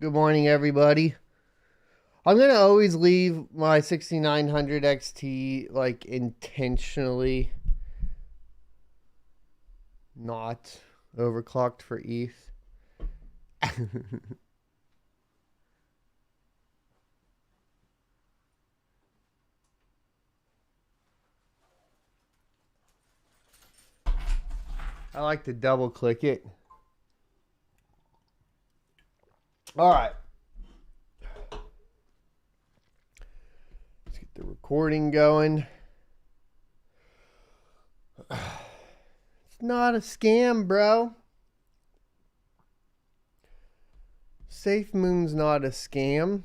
Good morning, everybody. I'm gonna always leave my 6900 XT like intentionally not overclocked for ETH. I like to double click it. All right. Let's get the recording going. It's not a scam, bro. SafeMoon's not a scam.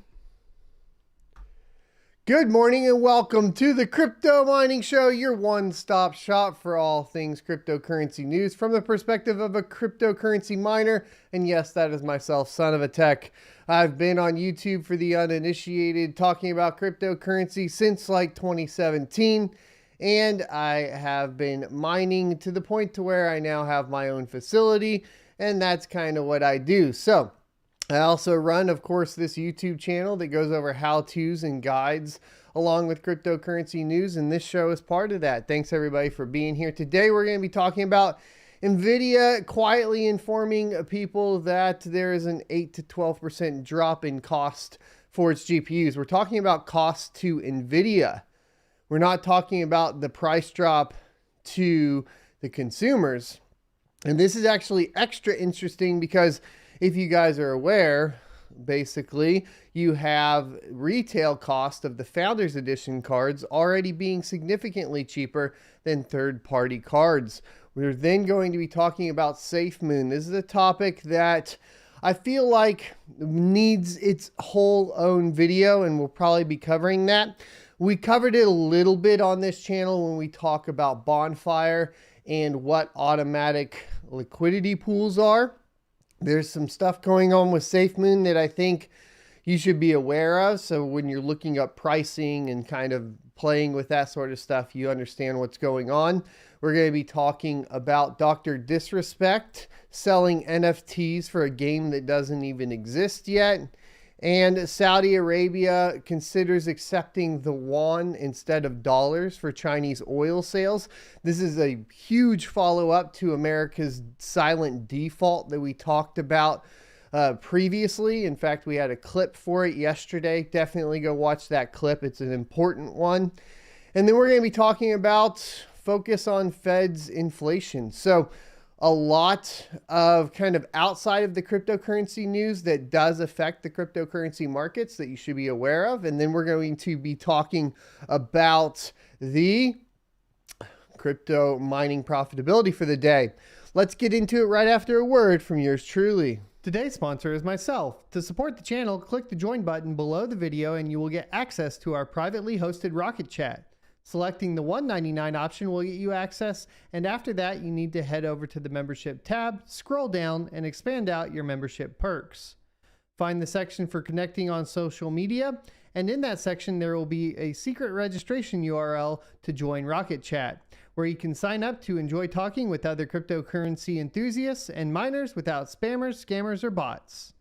Good morning and welcome to the Crypto Mining Show, your one-stop shop for all things cryptocurrency news from the perspective of a cryptocurrency miner. And yes, that is myself, son of a tech. I've been on YouTube for the uninitiated talking about cryptocurrency since like 2017. And I have been mining to the point to where I now have my own facility. And that's kind of what I do. So I also run, of course, this YouTube channel that goes over how-tos and guides along with cryptocurrency news, and this show is part of that. Thanks, everybody, for being here. Today, we're going to be talking about Nvidia quietly informing people that there is an 8 to 12% drop in cost for its GPUs. We're talking about cost to Nvidia. We're not talking about the price drop to the consumers. And this is actually extra interesting because if you guys are aware, basically, you have retail cost of the Founders Edition cards already being significantly cheaper than third-party cards. We're then going to be talking about SafeMoon. This is a topic that I feel like needs its whole own video, and we'll probably be covering that. We covered it a little bit on this channel when we talk about Bonfire and what automatic liquidity pools are. There's some stuff going on with SafeMoon that I think you should be aware of. So when you're looking up pricing and kind of playing with that sort of stuff, you understand what's going on. We're going to be talking about Dr. Disrespect selling NFTs for a game that doesn't even exist yet. And Saudi Arabia considers accepting the yuan instead of dollars for Chinese oil sales. This is a huge follow-up to America's silent default that we talked about previously. In fact, we had a clip for it yesterday. Definitely go watch that clip. It's an important one. And then we're going to be talking about focus on Fed's inflation. So a lot of kind of outside of the cryptocurrency news that does affect the cryptocurrency markets that you should be aware of. And then we're going to be talking about the crypto mining profitability for the day. Let's get into it right after a word from yours truly. Today's sponsor is myself. To support the channel, click the join button below the video and you will get access to our privately hosted Rocket Chat. Selecting the $1.99 option will get you access, and after that, you need to head over to the membership tab, scroll down, and expand out your membership perks. Find the section for connecting on social media, and in that section, there will be a secret registration URL to join Rocket Chat, where you can sign up to enjoy talking with other cryptocurrency enthusiasts and miners without spammers, scammers, or bots.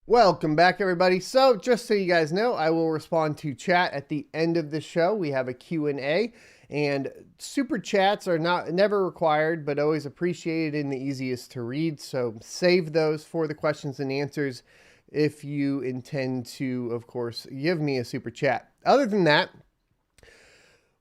Welcome back, everybody. So just so you guys know, I will respond to chat at the end of the show. We have a Q&A, and super chats are never required, but always appreciated and the easiest to read. So save those for the questions and answers if you intend to, of course, give me a super chat. Other than that,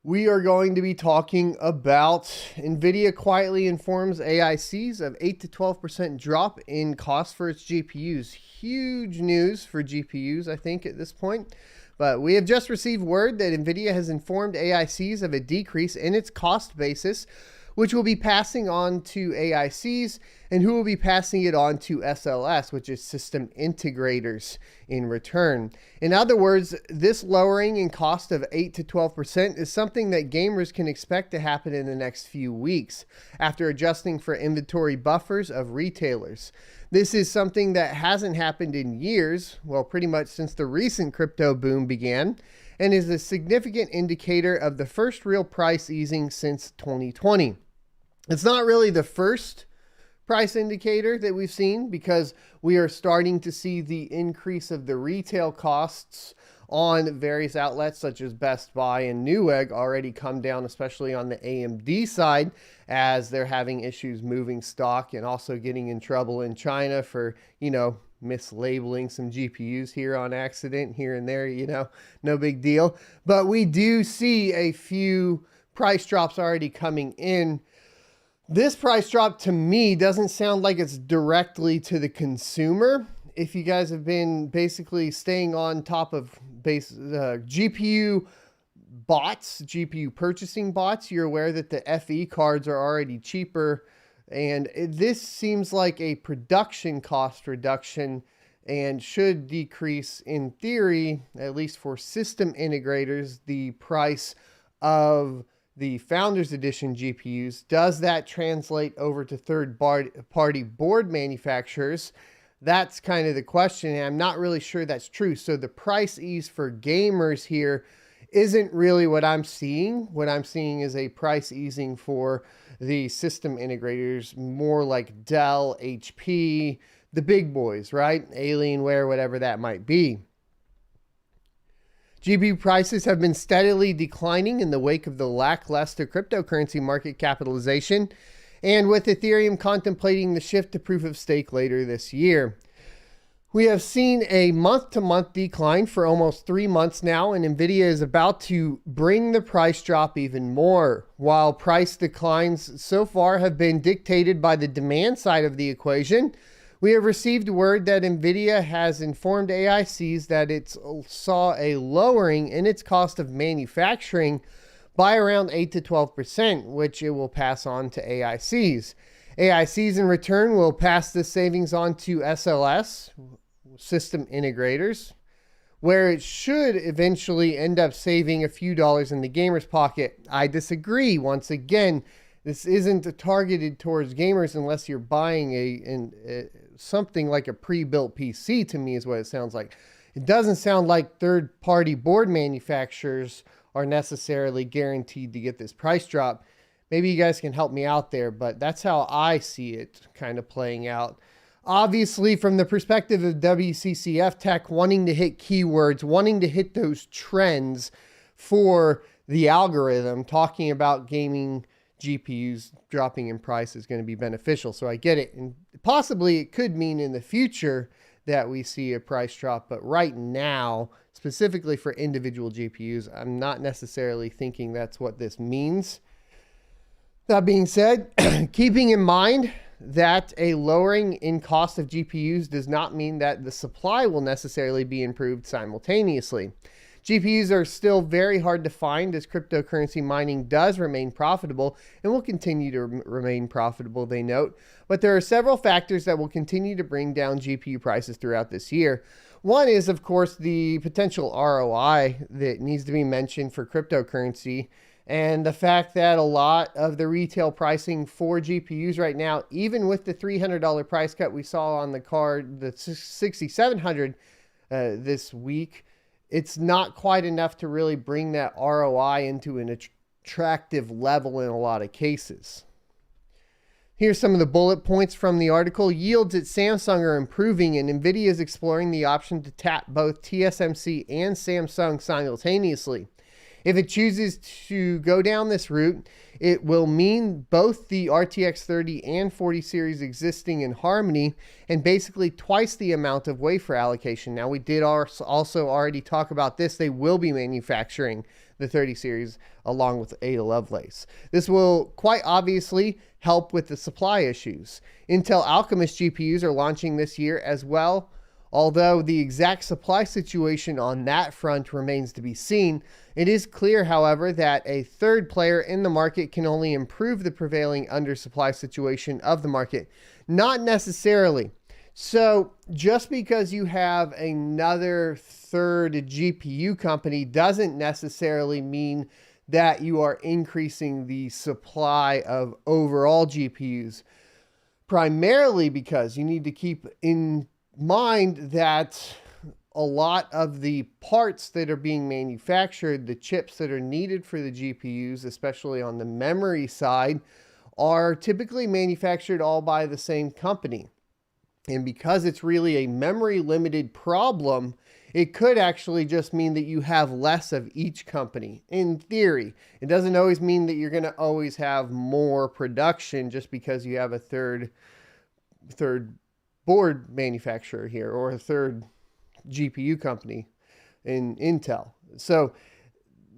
we are going to be talking about Nvidia quietly informs AICs of 8 to 12% drop in cost for its GPUs. Huge news for GPUs, I think, at this point. But we have just received word that Nvidia has informed AICs of a decrease in its cost basis, which will be passing on to AICs, and who will be passing it on to SLS, which is system integrators, in return. In other words, this lowering in cost of 8 to 12% is something that gamers can expect to happen in the next few weeks after adjusting for inventory buffers of retailers. This is something that hasn't happened in years, well, pretty much since the recent crypto boom began, and is a significant indicator of the first real price easing since 2020. It's not really the first price indicator that we've seen, because we are starting to see the increase of the retail costs on various outlets such as Best Buy and Newegg already come down, especially on the AMD side, as they're having issues moving stock and also getting in trouble in China for, mislabeling some GPUs here on accident here and there, no big deal. But we do see a few price drops already coming in. This price drop to me doesn't sound like it's directly to the consumer. If you guys have been basically staying on top of GPU bots, GPU purchasing bots, you're aware that the FE cards are already cheaper. And this seems like a production cost reduction and should decrease, in theory, at least for system integrators, the price of the Founders Edition GPUs. Does that translate over to third-party board manufacturers? That's kind of the question, and I'm not really sure that's true. So the price ease for gamers here isn't really what I'm seeing. What I'm seeing is a price easing for the system integrators, more like Dell, HP, the big boys, right? Alienware, whatever that might be. GPU prices have been steadily declining in the wake of the lackluster cryptocurrency market capitalization, and with Ethereum contemplating the shift to proof of stake later this year. We have seen a month-to-month decline for almost 3 months now, and Nvidia is about to bring the price drop even more. While price declines so far have been dictated by the demand side of the equation, we have received word that Nvidia has informed AICs that it saw a lowering in its cost of manufacturing by around 8 to 12%, which it will pass on to AICs. AICs in return will pass this savings on to SLS, system integrators, where it should eventually end up saving a few dollars in the gamer's pocket. I disagree. Once again, this isn't targeted towards gamers unless you're buying something like a pre-built PC, to me is what it sounds like. It doesn't sound like third-party board manufacturers are necessarily guaranteed to get this price drop. Maybe you guys can help me out there, but that's how I see it kind of playing out. Obviously, from the perspective of WCCF Tech, wanting to hit keywords, wanting to hit those trends for the algorithm, talking about gaming GPUs dropping in price is going to be beneficial. So I get it. And possibly it could mean in the future that we see a price drop. But right now, specifically for individual GPUs, I'm not necessarily thinking that's what this means. That being said, keeping in mind that a lowering in cost of GPUs does not mean that the supply will necessarily be improved simultaneously. GPUs are still very hard to find as cryptocurrency mining does remain profitable and will continue to remain profitable, they note. But there are several factors that will continue to bring down GPU prices throughout this year. One is, of course, the potential ROI that needs to be mentioned for cryptocurrency, and the fact that a lot of the retail pricing for GPUs right now, even with the $300 price cut we saw on the card, the 6,700 this week, it's not quite enough to really bring that ROI into an attractive level in a lot of cases. Here's some of the bullet points from the article. Yields at Samsung are improving, and Nvidia is exploring the option to tap both TSMC and Samsung simultaneously. If it chooses to go down this route, it will mean both the RTX 30 and 40 series existing in harmony and basically twice the amount of wafer allocation. Now, we did also already talk about this. They will be manufacturing the 30 series along with Ada Lovelace. This will quite obviously help with the supply issues. Intel Alchemist GPUs are launching this year as well, although the exact supply situation on that front remains to be seen. It is clear, however, that a third player in the market can only improve the prevailing undersupply situation of the market. Not necessarily. So just because you have another third GPU company doesn't necessarily mean that you are increasing the supply of overall GPUs. Primarily because you need to keep in mind that a lot of the parts that are being manufactured, the chips that are needed for the GPUs, especially on the memory side, are typically manufactured all by the same company. And because it's really a memory limited problem, it could actually just mean that you have less of each company. In theory, it doesn't always mean that you're going to always have more production just because you have a third board manufacturer here or a third GPU company in Intel. So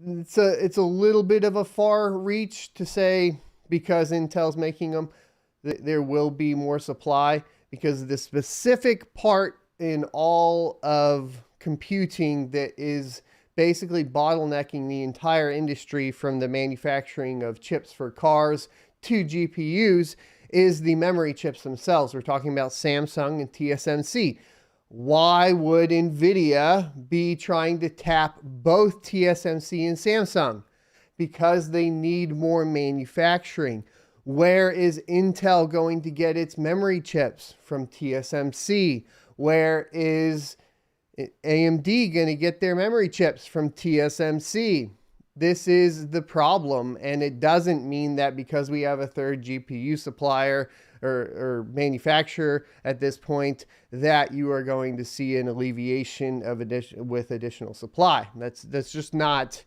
it's a little bit of a far reach to say because Intel's making them, there will be more supply, because the specific part in all of computing that is basically bottlenecking the entire industry from the manufacturing of chips for cars to GPUs is the memory chips themselves. We're talking about Samsung and TSMC. Why would Nvidia be trying to tap both TSMC and Samsung? Because they need more manufacturing. Where is Intel going to get its memory chips? From TSMC. Where is AMD going to get their memory chips? From TSMC. This is the problem, and it doesn't mean that because we have a third GPU supplier or manufacturer at this point that you are going to see an alleviation of additional supply. That's just not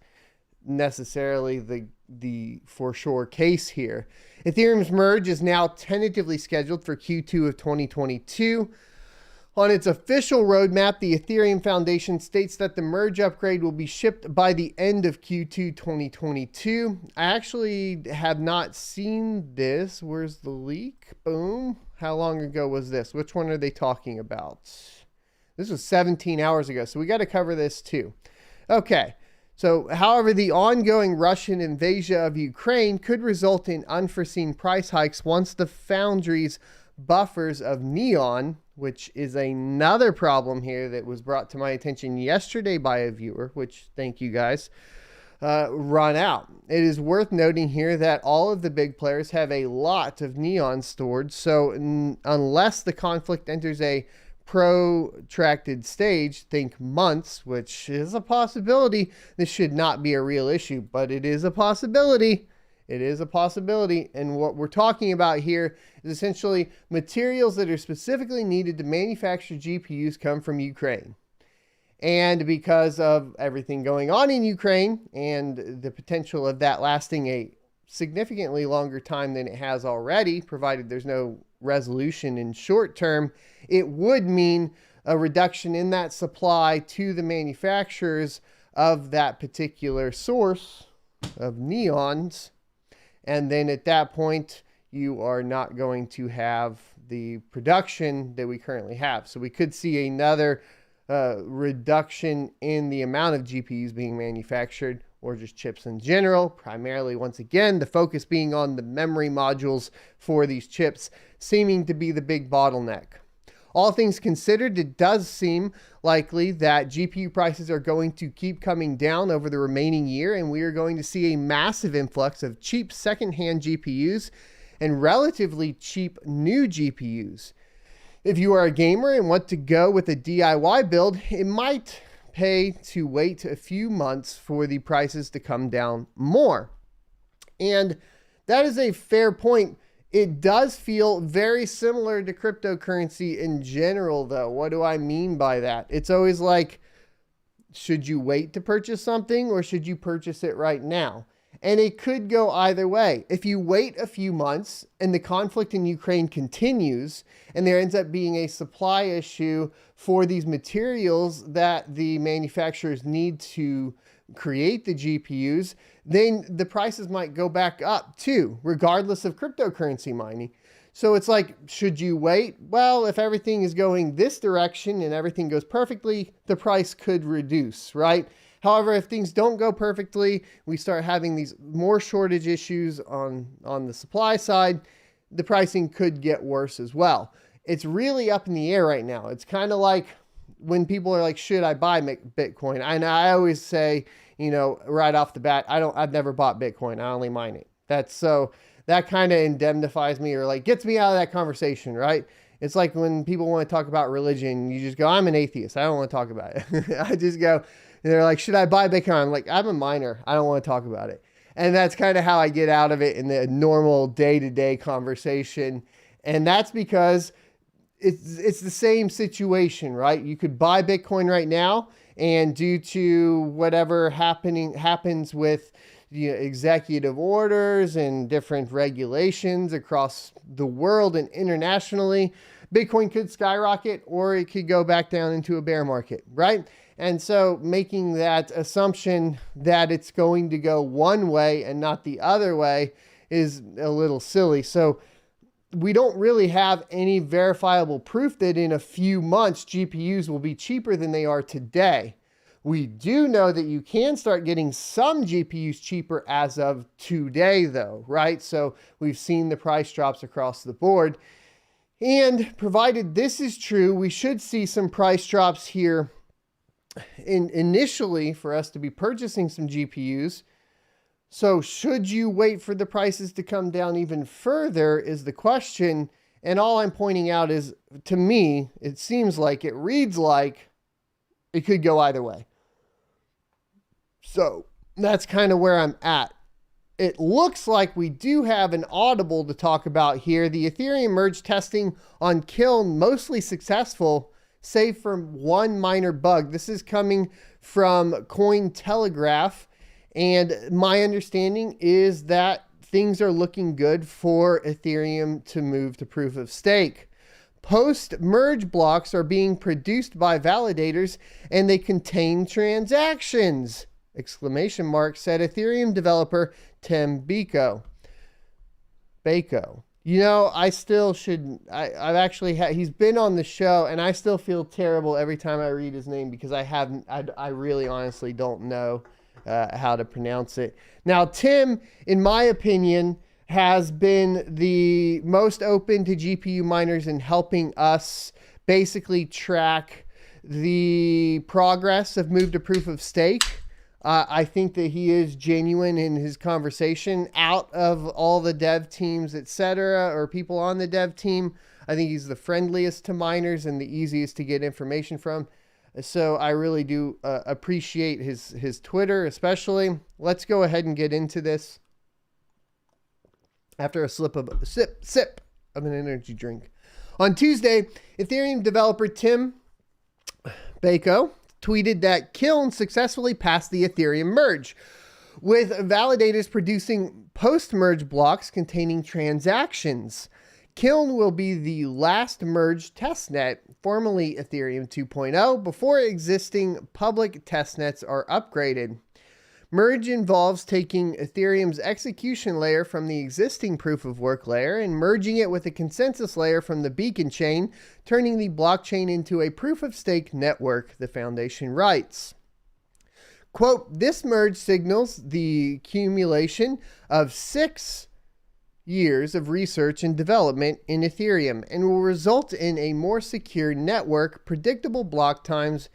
necessarily the for sure case here. Ethereum's merge is now tentatively scheduled for Q2 of 2022. On its official roadmap, the Ethereum Foundation states that the merge upgrade will be shipped by the end of Q2 2022. I actually have not seen this. Where's the leak? Boom. How long ago was this? Which one are they talking about? This was 17 hours ago, so we got to cover this too. Okay. So, however, the ongoing Russian invasion of Ukraine could result in unforeseen price hikes once the foundry's buffers of neon, which is another problem here that was brought to my attention yesterday by a viewer, which thank you guys, run out. It is worth noting here that all of the big players have a lot of neon stored, so unless the conflict enters a protracted stage, think months, which is a possibility, this should not be a real issue, but it is a possibility. It is a possibility, and what we're talking about here is essentially materials that are specifically needed to manufacture GPUs come from Ukraine. And because of everything going on in Ukraine and the potential of that lasting a significantly longer time than it has already, provided there's no resolution in short term, it would mean a reduction in that supply to the manufacturers of that particular source of neons. And then at that point, you are not going to have the production that we currently have. So we could see another reduction in the amount of GPUs being manufactured, or just chips in general, primarily, once again, the focus being on the memory modules for these chips, seeming to be the big bottleneck. All things considered, it does seem likely that GPU prices are going to keep coming down over the remaining year, and we are going to see a massive influx of cheap secondhand GPUs and relatively cheap new GPUs. If you are a gamer and want to go with a DIY build, it might pay to wait a few months for the prices to come down more. And that is a fair point. It does feel very similar to cryptocurrency in general, though. What do I mean by that? It's always like, should you wait to purchase something or should you purchase it right now? And it could go either way. If you wait a few months and the conflict in Ukraine continues and there ends up being a supply issue for these materials that the manufacturers need to create the GPUs, then the prices might go back up too, regardless of cryptocurrency mining. So it's like, should you wait? Well, if everything is going this direction and everything goes perfectly, the price could reduce, right? However, if things don't go perfectly, we start having these more shortage issues on the supply side, the pricing could get worse as well. It's really up in the air right now. It's kind of like when people are like, should I buy Bitcoin? And I always say, you know, right off the bat, I've never bought Bitcoin. I only mine it. That kind of indemnifies me, or like gets me out of that conversation, right? It's like when people want to talk about religion, you just go, I'm an atheist. I don't want to talk about it. I just go, they're like, should I buy Bitcoin? I'm like, I'm a miner. I don't want to talk about it. And that's kind of how I get out of it in the normal day-to-day conversation. And that's because it's the same situation, right? You could buy Bitcoin right now, and due to whatever happens with executive orders and different regulations across the world and internationally, Bitcoin could skyrocket or it could go back down into a bear market, right? And so making that assumption that it's going to go one way and not the other way is a little silly. So we don't really have any verifiable proof that in a few months GPUs will be cheaper than they are today. We do know that you can start getting some GPUs cheaper as of today though, right? So we've seen the price drops across the board. And provided this is true, we should see some price drops here initially for us to be purchasing some GPUs. So should you wait for the prices to come down even further is the question. And all I'm pointing out is, to me, it seems like, it reads like it could go either way. So that's kind of where I'm at. It looks like we do have an audible to talk about here. The Ethereum Merge testing on Kiln mostly successful, save for one minor bug. This is coming from Cointelegraph. And my understanding is that things are looking good for Ethereum to move to proof of stake. Post-merge blocks are being produced by validators and they contain transactions! Exclamation mark, said Ethereum developer Tim Beko. You know, I still should, I've actually he's been on the show and I still feel terrible every time I read his name because I really honestly don't know how to pronounce it. Now, Tim, in my opinion, has been the most open to GPU miners in helping us basically track the progress of move to proof of stake. I think that he is genuine in his conversation. Out of all the dev teams, etc., or people on the dev team, I think he's the friendliest to miners and the easiest to get information from. So I really do appreciate his Twitter, especially. Let's go ahead and get into this after a sip of an energy drink. On Tuesday, Ethereum developer Tim Beko tweeted that Kiln successfully passed the Ethereum Merge, with validators producing post-merge blocks containing transactions. Kiln will be the last merge testnet, formerly Ethereum 2.0, before existing public testnets are upgraded. Merge involves taking Ethereum's execution layer from the existing proof-of-work layer and merging it with a consensus layer from the beacon chain, turning the blockchain into a proof-of-stake network, the foundation writes. Quote, this merge signals the accumulation of 6 years of research and development in Ethereum and will result in a more secure network, predictable block times,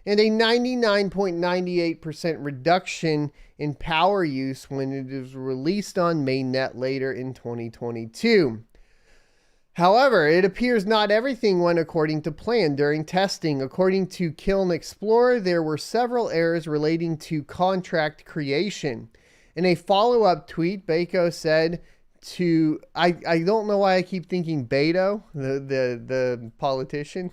and a 99.98% reduction in power use when it is released on mainnet later in 2022. However, it appears not everything went according to plan during testing. According to Kiln Explorer, there were several errors relating to contract creation. In a follow-up tweet, Beko said I don't know why I keep thinking Beto, the politician,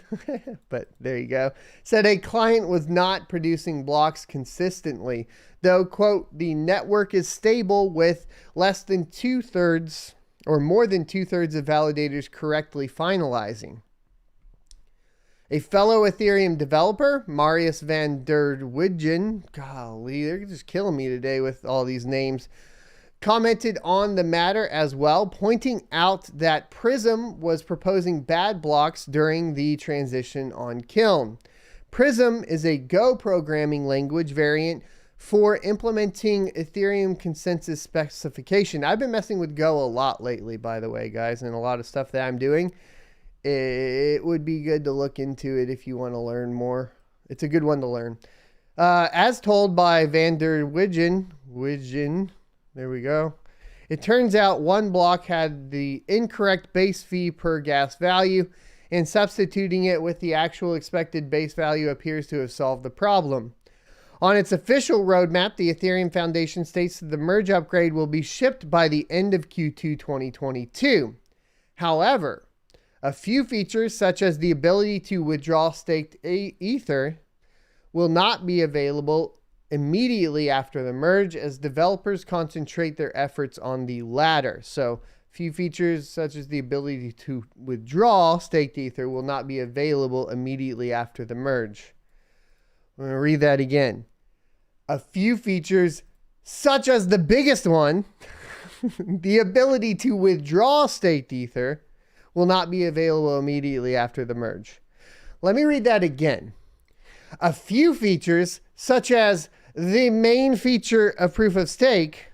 but there you go, said a client was not producing blocks consistently, though, quote, the network is stable with less than 2/3 or more than 2/3 of validators correctly finalizing. A fellow Ethereum developer, Marius van der Widgen, golly, they're just killing me today with all these names, commented on the matter as well, pointing out that Prism was proposing bad blocks during the transition on Kiln. Prism is a Go programming language variant for implementing Ethereum consensus specification. I've been messing with Go a lot lately, by the way, guys, and a lot of stuff that I'm doing. It would be good to look into it if you want to learn more. It's a good one to learn. As told by van der Widgen, there we go. It turns out one block had the incorrect base fee per gas value, and substituting it with the actual expected base value appears to have solved the problem. On its official roadmap, the Ethereum Foundation states that the merge upgrade will be shipped by the end of Q2 2022. However, a few features, such as the ability to withdraw staked Ether, will not be available immediately after the merge as developers concentrate their efforts on the latter. So, few features, such as the ability to withdraw staked Ether, will not be available immediately after the merge. I'm going to read that again. A few features, such as the biggest one, the ability to withdraw staked Ether, will not be available immediately after the merge. Let me read that again. A few features, such as the main feature of proof of stake,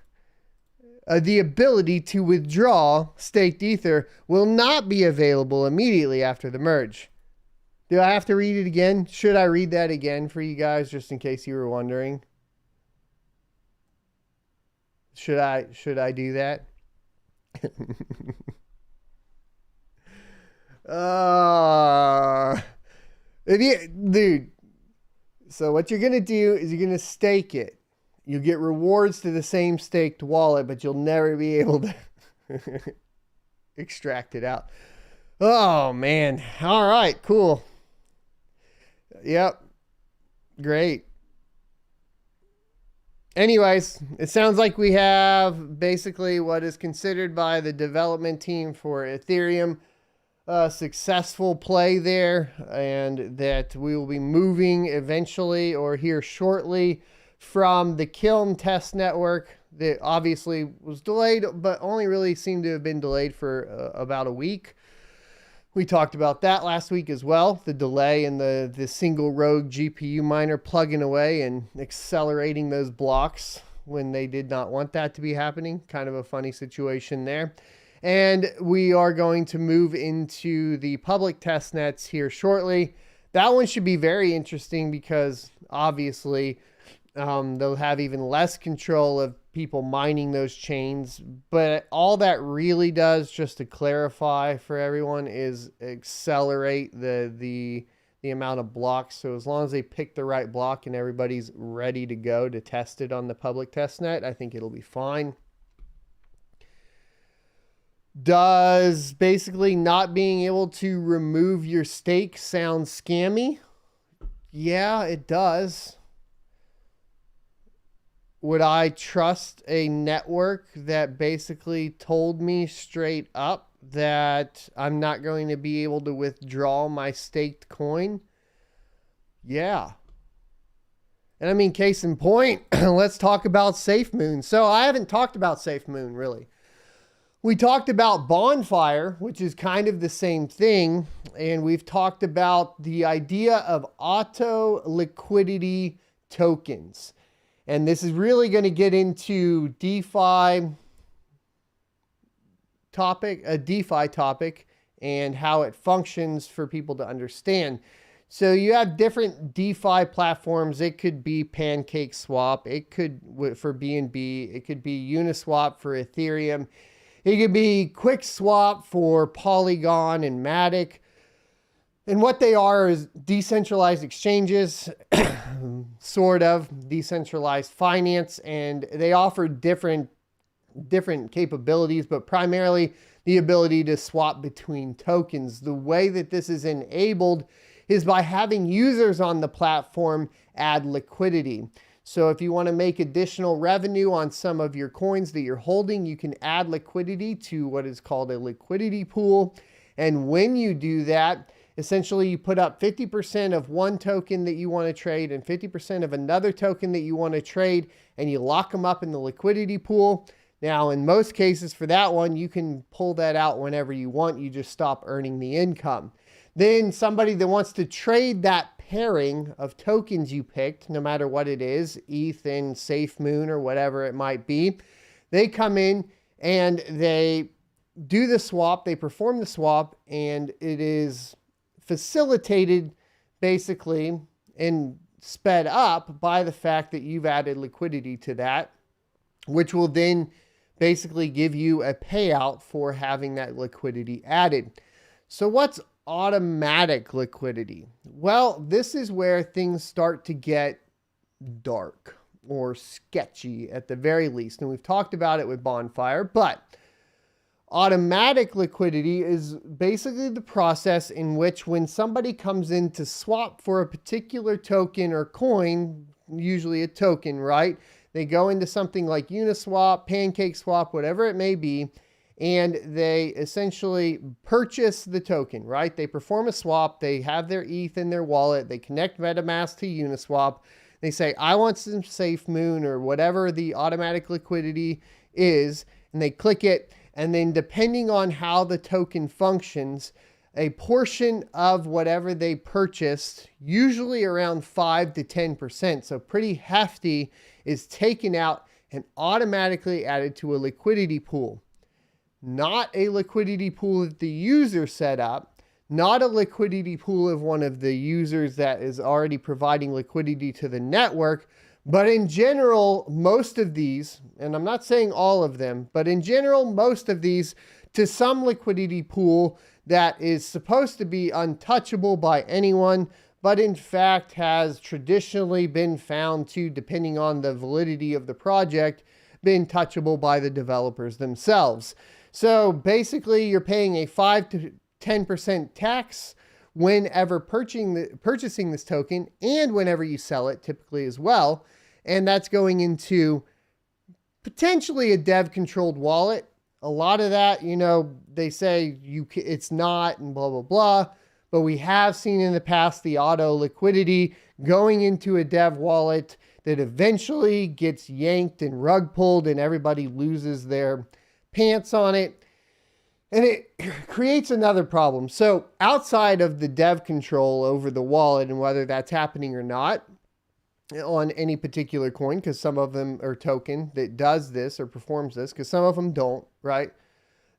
the ability to withdraw staked Ether, will not be available immediately after the merge. Do I have to read it again? Should I read that again for you guys, just in case you were wondering? Should I do that? Dude. So what you're going to do is you're going to stake it. You'll get rewards to the same staked wallet, but you'll never be able to extract it out. Oh, man. All right, cool. Yep. Great. Anyways, it sounds like we have basically what is considered by the development team for Ethereum a successful play there, and that we will be moving eventually or here shortly from the Kiln test network that obviously was delayed, but only really seemed to have been delayed for about a week. We talked about that last week as well, the delay in the single rogue GPU miner plugging away and accelerating those blocks when they did not want that to be happening. Kind of a funny situation there. And we are going to move into the public test nets here shortly. That one should be very interesting because obviously they'll have even less control of people mining those chains. But all that really does, just to clarify for everyone, is accelerate the amount of blocks. So as long as they pick the right block and everybody's ready to go to test it on the public test net, I think it'll be fine. Does basically not being able to remove your stake sound scammy? Yeah, it does. Would I trust a network that basically told me straight up that I'm not going to be able to withdraw my staked coin? Yeah. And I mean, case in point, let's talk about SafeMoon. So I haven't talked about SafeMoon really. We talked about Bonfire, which is kind of the same thing. And we've talked about the idea of auto liquidity tokens. And this is really going to get into DeFi topic and how it functions for people to understand. So you have different DeFi platforms. It could be PancakeSwap. It could, for BNB, it could be Uniswap for Ethereum. It could be QuickSwap for Polygon and Matic. And what they are is decentralized exchanges, sort of decentralized finance, and they offer different capabilities, but primarily the ability to swap between tokens. The way that this is enabled is by having users on the platform add liquidity. So if you want to make additional revenue on some of your coins that you're holding, you can add liquidity to what is called a liquidity pool. And when you do that, essentially you put up 50% of one token that you want to trade and 50% of another token that you want to trade, and you lock them up in the liquidity pool. Now, in most cases for that one, you can pull that out whenever you want. You just stop earning the income. Then somebody that wants to trade that pairing of tokens you picked, no matter what it is, ETH and SafeMoon or whatever it might be, they come in and they do the swap, they perform the swap, and it is facilitated basically and sped up by the fact that you've added liquidity to that, which will then basically give you a payout for having that liquidity added. So what's automatic liquidity? Well, this is where things start to get dark or sketchy at the very least. And we've talked about it with Bonfire, but automatic liquidity is basically the process in which when somebody comes in to swap for a particular token or coin, usually a token, right? They go into something like Uniswap, PancakeSwap, whatever it may be, and they essentially purchase the token, right? They perform a swap, they have their ETH in their wallet, they connect MetaMask to Uniswap, they say, I want some SafeMoon or whatever the automatic liquidity is, and they click it, and then depending on how the token functions, a portion of whatever they purchased, usually around 5 to 10%, so pretty hefty, is taken out and automatically added to a liquidity pool. Not a liquidity pool that the user set up, not a liquidity pool of one of the users that is already providing liquidity to the network, but in general, most of these, and I'm not saying all of them, but in general, most of these to some liquidity pool that is supposed to be untouchable by anyone, but in fact has traditionally been found to, depending on the validity of the project, been touchable by the developers themselves. So basically, you're paying a 5 to 10% tax whenever purchasing this token and whenever you sell it, typically as well. And that's going into potentially a dev-controlled wallet. A lot of that, you know, they say it's not and blah, blah, blah. But we have seen in the past the auto liquidity going into a dev wallet that eventually gets yanked and rug pulled and everybody loses their pants on it. And it creates another problem. So outside of the dev control over the wallet and whether that's happening or not on any particular coin, because some of them are token that does this or performs this, because some of them don't, right?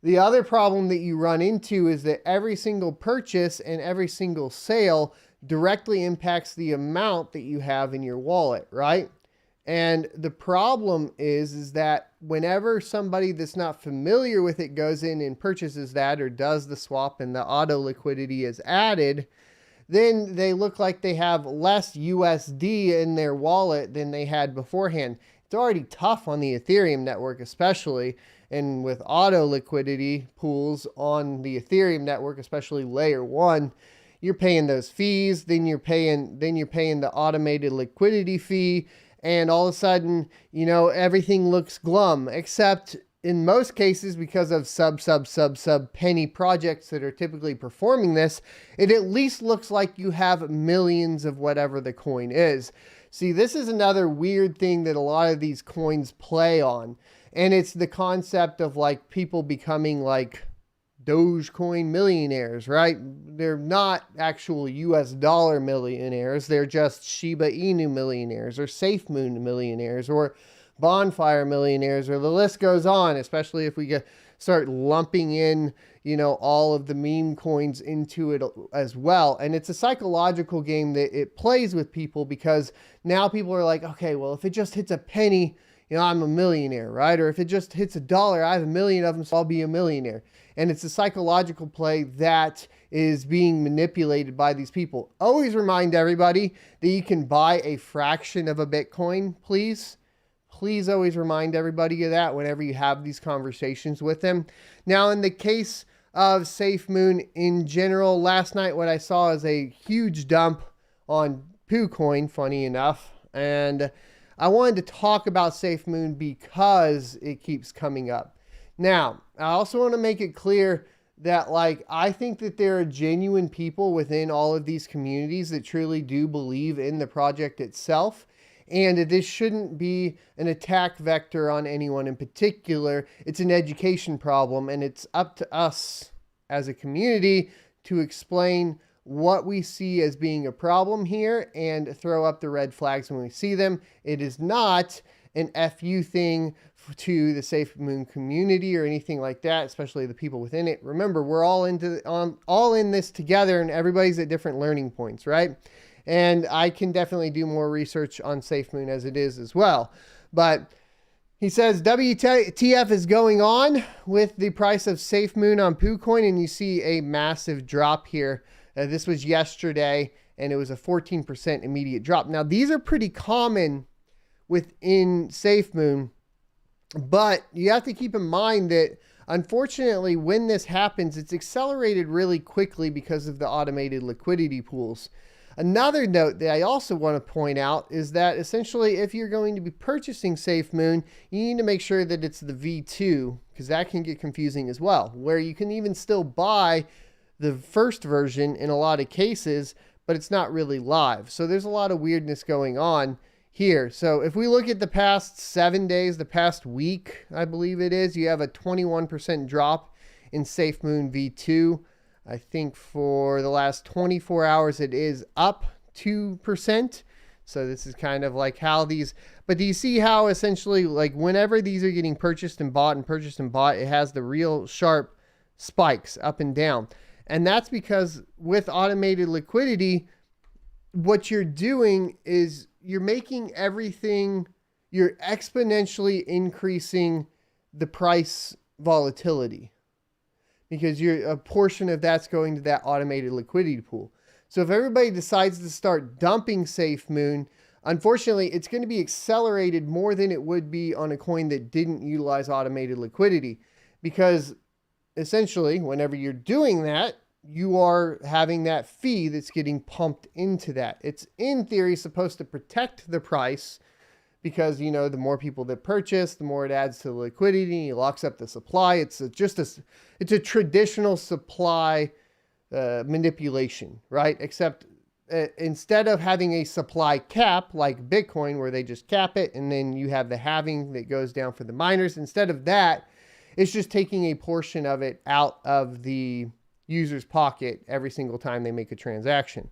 The other problem that you run into is that every single purchase and every single sale directly impacts the amount that you have in your wallet, right? And the problem is that whenever somebody that's not familiar with it goes in and purchases that or does the swap and the auto liquidity is added, then they look like they have less USD in their wallet than they had beforehand. It's already tough on the Ethereum network, especially, and with auto liquidity pools on the Ethereum network, especially layer 1, you're paying those fees, then you're paying the automated liquidity fee, and all of a sudden, you know, everything looks glum, except in most cases, because of sub penny projects that are typically performing this, it at least looks like you have millions of whatever the coin is. See, this is another weird thing that a lot of these coins play on. And it's the concept of like people becoming like Dogecoin millionaires, right? They're not actual US dollar millionaires. They're just Shiba Inu millionaires or SafeMoon millionaires or Bonfire millionaires, or the list goes on, especially if we start lumping in, you know, all of the meme coins into it as well. And it's a psychological game that it plays with people, because now people are like, okay, well, if it just hits a penny, you know, I'm a millionaire, right? Or if it just hits $1, I have a million of them, so I'll be a millionaire. And it's a psychological play that is being manipulated by these people. Always remind everybody that you can buy a fraction of a Bitcoin, please. Please always remind everybody of that whenever you have these conversations with them. Now, in the case of SafeMoon in general, last night what I saw is a huge dump on PooCoin, funny enough. And I wanted to talk about SafeMoon because it keeps coming up. Now, I also want to make it clear that, like, I think that there are genuine people within all of these communities that truly do believe in the project itself. And this shouldn't be an attack vector on anyone in particular. It's an education problem, and it's up to us as a community to explain what we see as being a problem here and throw up the red flags when we see them. It is not an FU thing to the SafeMoon community or anything like that, especially the people within it. Remember, we're all in this together, and everybody's at different learning points, right? And I can definitely do more research on SafeMoon as it is as well. But he says WTF is going on with the price of SafeMoon on PooCoin, and you see a massive drop here. This was yesterday, and it was a 14% immediate drop. Now, these are pretty common within SafeMoon, but you have to keep in mind that unfortunately, when this happens, it's accelerated really quickly because of the automated liquidity pools. Another note that I also want to point out is that essentially if you're going to be purchasing SafeMoon, you need to make sure that it's the V2, because that can get confusing as well, where you can even still buy the first version in a lot of cases, but it's not really live. So there's a lot of weirdness going on here. So if we look at the past 7 days, the past week, I believe it is, you have a 21% drop in SafeMoon V2. I think for the last 24 hours, it is up 2%. So this is kind of like how these, but do you see how essentially like whenever these are getting purchased and bought, it has the real sharp spikes up and down. And that's because with automated liquidity, what you're doing is you're making everything, you're exponentially increasing the price volatility, because a portion of that's going to that automated liquidity pool. So if everybody decides to start dumping SafeMoon, unfortunately, it's going to be accelerated more than it would be on a coin that didn't utilize automated liquidity, because essentially, whenever you're doing that, you are having that fee that's getting pumped into that. It's in theory supposed to protect the price, because, you know, the more people that purchase, the more it adds to the liquidity, it locks up the supply. It's a traditional supply manipulation, right? Except instead of having a supply cap like Bitcoin, where they just cap it and then you have the halving that goes down for the miners, instead of that, it's just taking a portion of it out of the user's pocket every single time they make a transaction.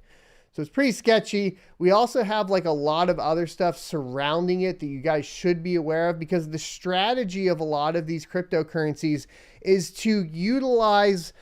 So it's pretty sketchy. We also have like a lot of other stuff surrounding it that you guys should be aware of, because the strategy of a lot of these cryptocurrencies is to utilize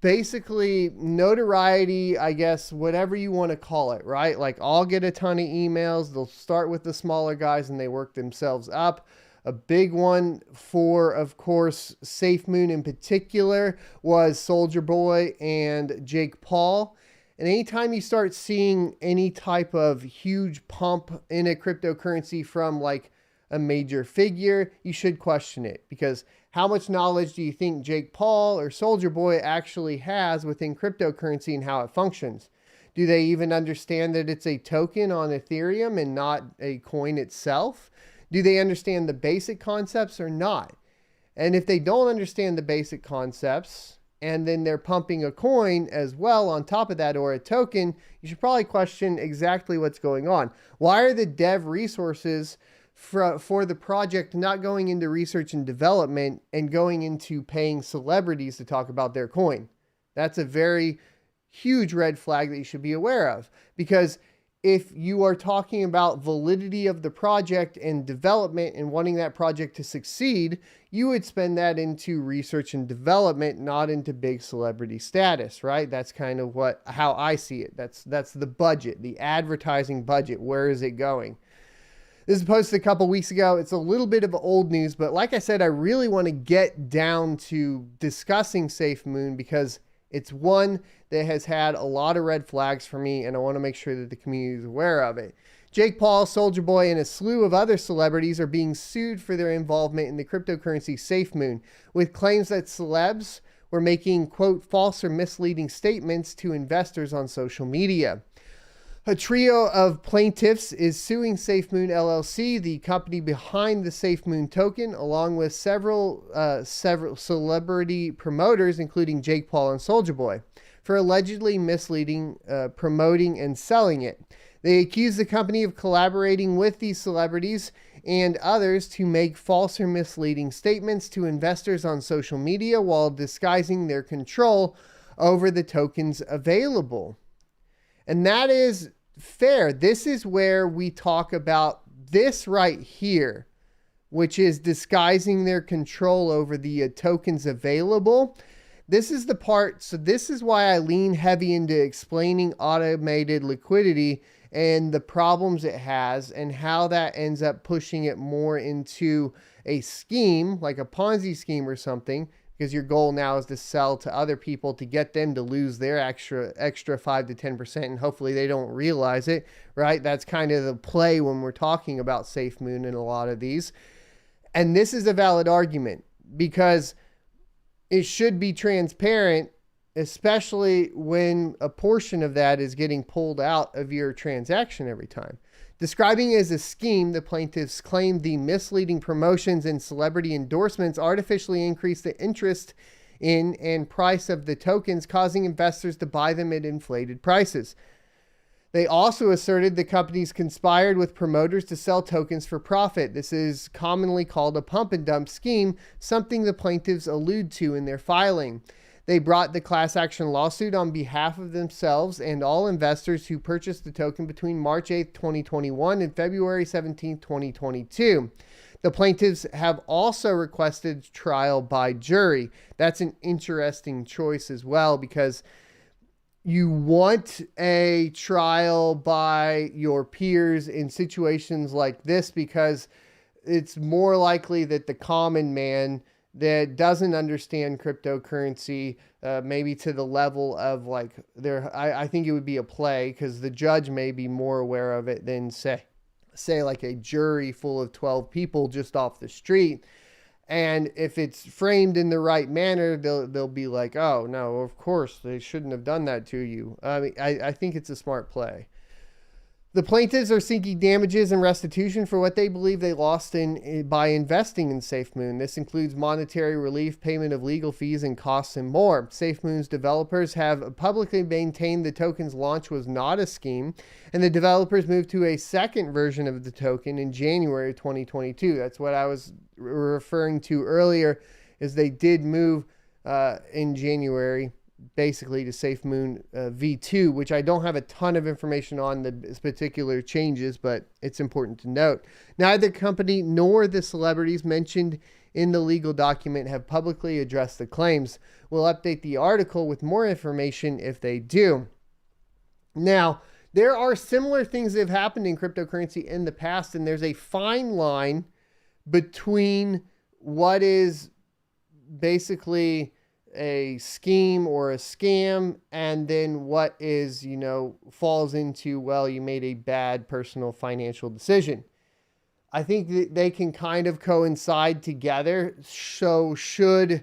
basically notoriety, I guess, whatever you want to call it, right? Like I'll get a ton of emails. They'll start with the smaller guys and they work themselves up. A big one for, of course, SafeMoon in particular was Soldier Boy and Jake Paul. And anytime you start seeing any type of huge pump in a cryptocurrency from like a major figure, you should question it, because how much knowledge do you think Jake Paul or Soldier Boy actually has within cryptocurrency and how it functions? Do they even understand that it's a token on Ethereum and not a coin itself? Do they understand the basic concepts or not? And if they don't understand the basic concepts, and then they're pumping a coin as well on top of that, or a token, you should probably question exactly what's going on. Why are the dev resources for the project not going into research and development and going into paying celebrities to talk about their coin? That's a very huge red flag that you should be aware of, because if you are talking about validity of the project and development and wanting that project to succeed, you would spend that into research and development, not into big celebrity status, right? That's kind of how I see it. That's the budget, the advertising budget. Where is it going? This was posted a couple weeks ago. It's a little bit of old news, but like I said, I really want to get down to discussing SafeMoon, because it's one that has had a lot of red flags for me, and I want to make sure that the community is aware of it. Jake Paul, Soldier Boy, and a slew of other celebrities are being sued for their involvement in the cryptocurrency SafeMoon, with claims that celebs were making, quote, false or misleading statements to investors on social media. A trio of plaintiffs is suing SafeMoon LLC, the company behind the SafeMoon token, along with several celebrity promoters, including Jake Paul and Soldier Boy, for allegedly misleading, promoting, and selling it. They accuse the company of collaborating with these celebrities and others to make false or misleading statements to investors on social media while disguising their control over the tokens available. And that is fair. This is where we talk about this right here, which is disguising their control over the tokens available. This is the part. So this is why I lean heavy into explaining automated liquidity and the problems it has, and how that ends up pushing it more into a scheme, like a Ponzi scheme or something, because your goal now is to sell to other people to get them to lose their extra 5 to 10%, and hopefully they don't realize it, right? That's kind of the play when we're talking about SafeMoon and a lot of these. And this is a valid argument because it should be transparent, especially when a portion of that is getting pulled out of your transaction every time. Describing it as a scheme, the plaintiffs claimed the misleading promotions and celebrity endorsements artificially increased the interest in and price of the tokens, causing investors to buy them at inflated prices. They also asserted the companies conspired with promoters to sell tokens for profit. This is commonly called a pump and dump scheme, something the plaintiffs allude to in their filing. They brought the class action lawsuit on behalf of themselves and all investors who purchased the token between March 8, 2021 and February 17, 2022. The plaintiffs have also requested trial by jury. That's an interesting choice as well, because you want a trial by your peers in situations like this, because it's more likely that the common man that doesn't understand cryptocurrency, maybe to the level of like I think it would be a play, because the judge may be more aware of it than say like a jury full of 12 people just off the street. And if it's framed in the right manner, they'll be like, oh no, of course they shouldn't have done that to you. I think it's a smart play. The plaintiffs are seeking damages and restitution for what they believe they lost by investing in SafeMoon. This includes monetary relief, payment of legal fees and costs, and more. SafeMoon's developers have publicly maintained the token's launch was not a scheme, and the developers moved to a second version of the token in January 2022. That's what I was referring to earlier, is they did move in January basically to SafeMoon V2, which I don't have a ton of information on the particular changes, but it's important to note. Neither company nor the celebrities mentioned in the legal document have publicly addressed the claims. We'll update the article with more information if they do. Now, there are similar things that have happened in cryptocurrency in the past, and there's a fine line between what is basically a scheme or a scam, and then what is, falls into, well, you made a bad personal financial decision. I think that they can kind of coincide together. So should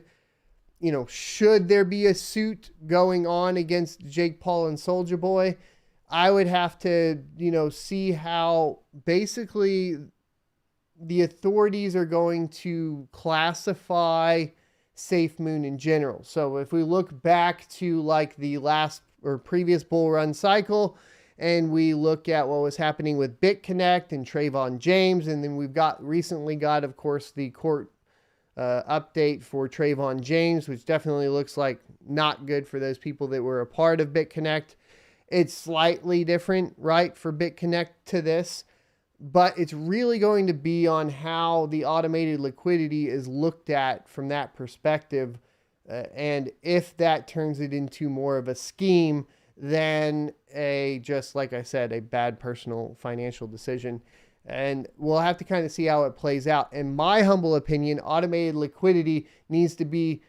there be a suit going on against Jake Paul and Soulja Boy, I would have to, see how basically the authorities are going to classify SafeMoon in general. So if we look back to like the last or previous bull run cycle, and we look at what was happening with BitConnect and Trayvon James, and then we've recently got, of course, the court update for Trayvon James, which definitely looks like not good for those people that were a part of BitConnect. It's slightly different, right, for BitConnect to this, but it's really going to be on how the automated liquidity is looked at from that perspective. And if that turns it into more of a scheme than just like I said, a bad personal financial decision. And we'll have to kind of see how it plays out. In my humble opinion, automated liquidity needs to be,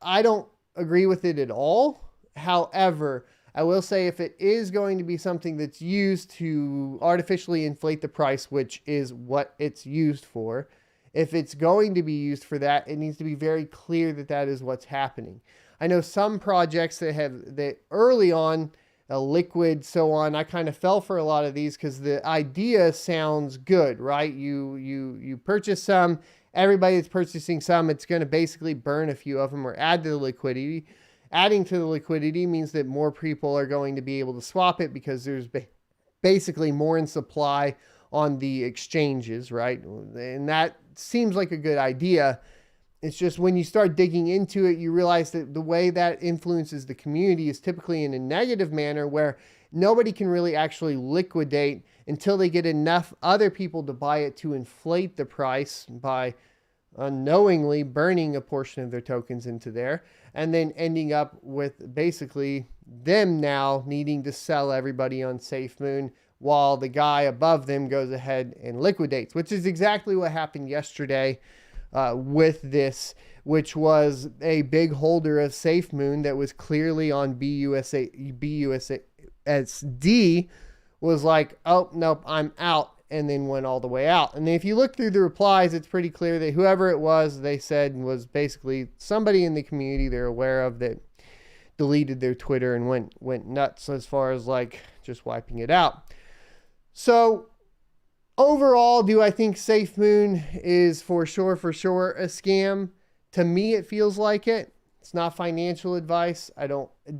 I don't agree with it at all. However, I will say if it is going to be something that's used to artificially inflate the price, which is what it's used for, if it's going to be used for that, it needs to be very clear that that is what's happening. I know some projects that early on, Liquid, so on, I kind of fell for a lot of these because the idea sounds good, right? You purchase some, everybody that's purchasing some, it's going to basically burn a few of them or add to the liquidity. Adding to the liquidity means that more people are going to be able to swap it because there's basically more in supply on the exchanges, right? And that seems like a good idea. It's just when you start digging into it, you realize that the way that influences the community is typically in a negative manner where nobody can really actually liquidate until they get enough other people to buy it to inflate the price by unknowingly burning a portion of their tokens into there, and then ending up with basically them now needing to sell everybody on SafeMoon while the guy above them goes ahead and liquidates, which is exactly what happened yesterday with this, which was a big holder of SafeMoon that was clearly on BUSD, was like, oh, nope, I'm out, and then went all the way out. And if you look through the replies, it's pretty clear that whoever it was, they said was basically somebody in the community they're aware of that deleted their Twitter and went nuts as far as like just wiping it out. So overall, do I think SafeMoon is for sure a scam? To me, it feels like it. It's not financial advice.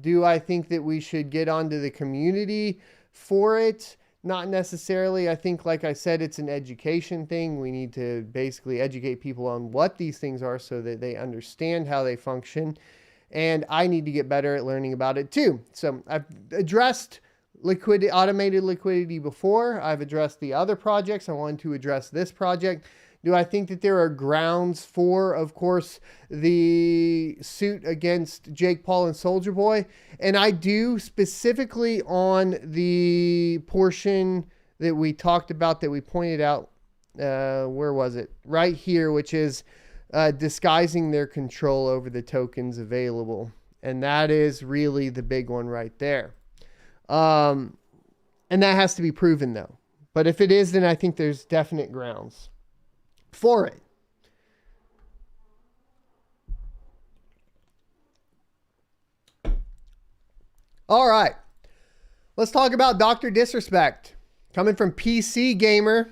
Do I think that we should get onto the community for it? Not necessarily. I think, like I said, it's an education thing. We need to basically educate people on what these things are so that they understand how they function. And I need to get better at learning about it too. So I've addressed automated liquidity before. I've addressed the other projects. I wanted to address this project. Do I think that there are grounds for, of course, the suit against Jake Paul and Soulja Boy? And I do, specifically on the portion that we talked about, that we pointed out, where was it? Right here, which is disguising their control over the tokens available. And that is really the big one right there. And that has to be proven, though. But if it is, then I think there's definite grounds for it. All right. Let's talk about Dr. Disrespect. Coming from PC Gamer,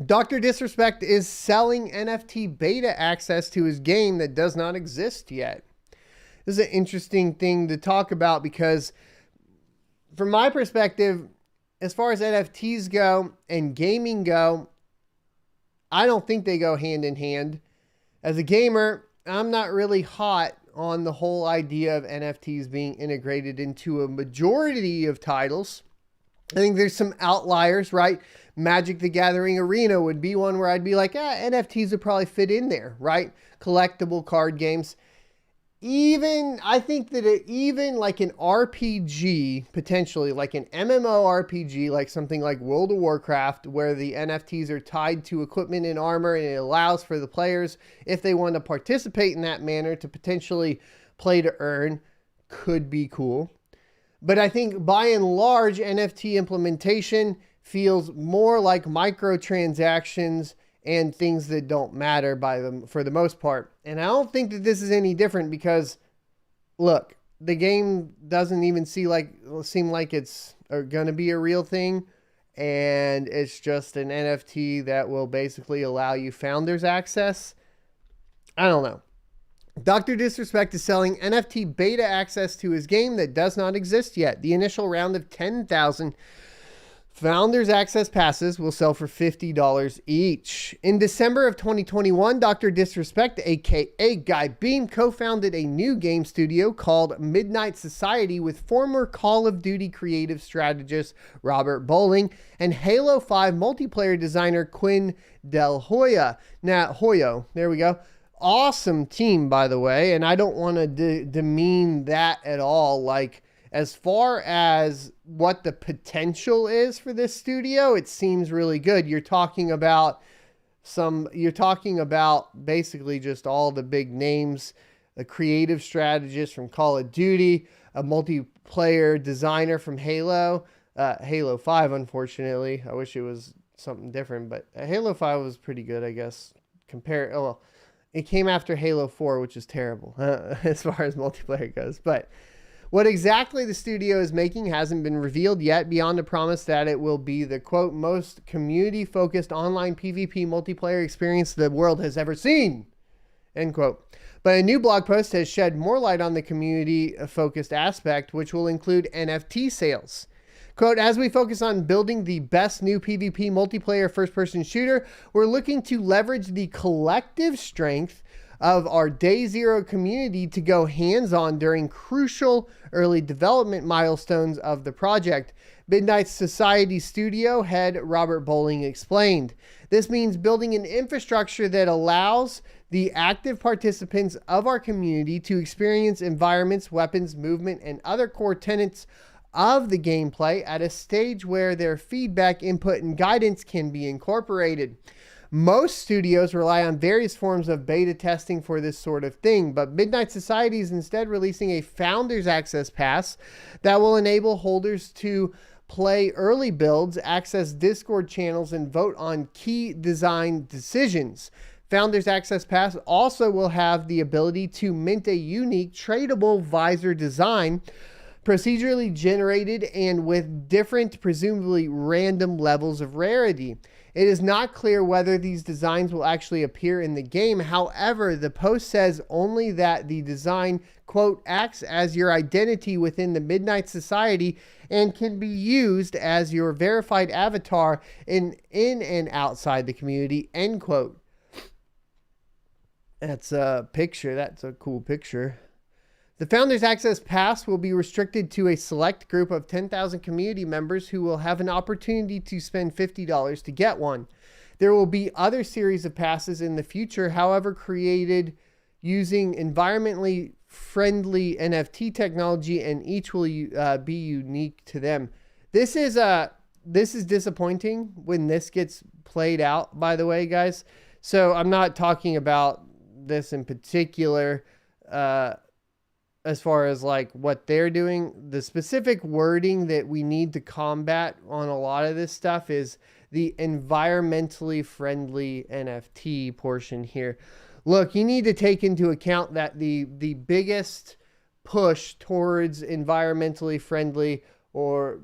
Dr. Disrespect is selling NFT beta access to his game that does not exist yet. This is an interesting thing to talk about because from my perspective, as far as NFTs go and gaming go, I don't think they go hand in hand. As a gamer, I'm not really hot on the whole idea of NFTs being integrated into a majority of titles. I think there's some outliers, right? Magic the Gathering Arena would be one where I'd be like, NFTs would probably fit in there, right? Collectible card games. I think that even like an RPG, potentially like an MMORPG, like something like World of Warcraft, where the NFTs are tied to equipment and armor, and it allows for the players, if they want to participate in that manner, to potentially play to earn, could be cool. But I think by and large, NFT implementation feels more like microtransactions and things that don't matter for the most part. And I don't think that this is any different because, look, the game doesn't even seem like it's going to be a real thing. And it's just an NFT that will basically allow you founders access. I don't know. Dr. Disrespect is selling NFT beta access to his game that does not exist yet. The initial round of 10,000 Founders Access Passes will sell for $50 each. In December of 2021, Dr. Disrespect, aka Guy Beam, co-founded a new game studio called Midnight Society with former Call of Duty creative strategist Robert Bowling and Halo 5 multiplayer designer Quinn Del Hoyo. There we go. Awesome team, by the way, and I don't want to demean that at all. Like, as far as what the potential is for this studio, it seems really good. You're talking about basically just all the big names, a creative strategist from Call of Duty, a multiplayer designer from Halo 5, unfortunately. I wish it was something different, but Halo 5 was pretty good, I guess. It came after Halo 4, which is terrible as far as multiplayer goes, but what exactly the studio is making hasn't been revealed yet, beyond the promise that it will be the, quote, most community-focused online PvP multiplayer experience the world has ever seen, end quote. But a new blog post has shed more light on the community-focused aspect, which will include NFT sales. Quote, as we focus on building the best new PvP multiplayer first-person shooter, we're looking to leverage the collective strength of our Day Zero community to go hands-on during crucial early development milestones of the project, Midnight Society studio head Robert Bowling explained. This means building an infrastructure that allows the active participants of our community to experience environments, weapons, movement, and other core tenets of the gameplay at a stage where their feedback, input, and guidance can be incorporated. Most studios rely on various forms of beta testing for this sort of thing, but Midnight Society is instead releasing a Founders Access Pass that will enable holders to play early builds, access Discord channels, and vote on key design decisions. Founders Access Pass also will have the ability to mint a unique tradable visor design, procedurally generated and with different, presumably random levels of rarity. It is not clear whether these designs will actually appear in the game. However, the post says only that the design, quote, acts as your identity within the Midnight Society and can be used as your verified avatar in and outside the community, end quote. That's a picture. That's a cool picture. The Founders Access Pass will be restricted to a select group of 10,000 community members who will have an opportunity to spend $50 to get one. There will be other series of passes in the future, however, created using environmentally friendly NFT technology, and each will be unique to them. This is disappointing when this gets played out, by the way, guys. So I'm not talking about this in particular, as far as like what they're doing. The specific wording that we need to combat on a lot of this stuff is the environmentally friendly NFT portion here. Look, you need to take into account that the biggest push towards environmentally friendly or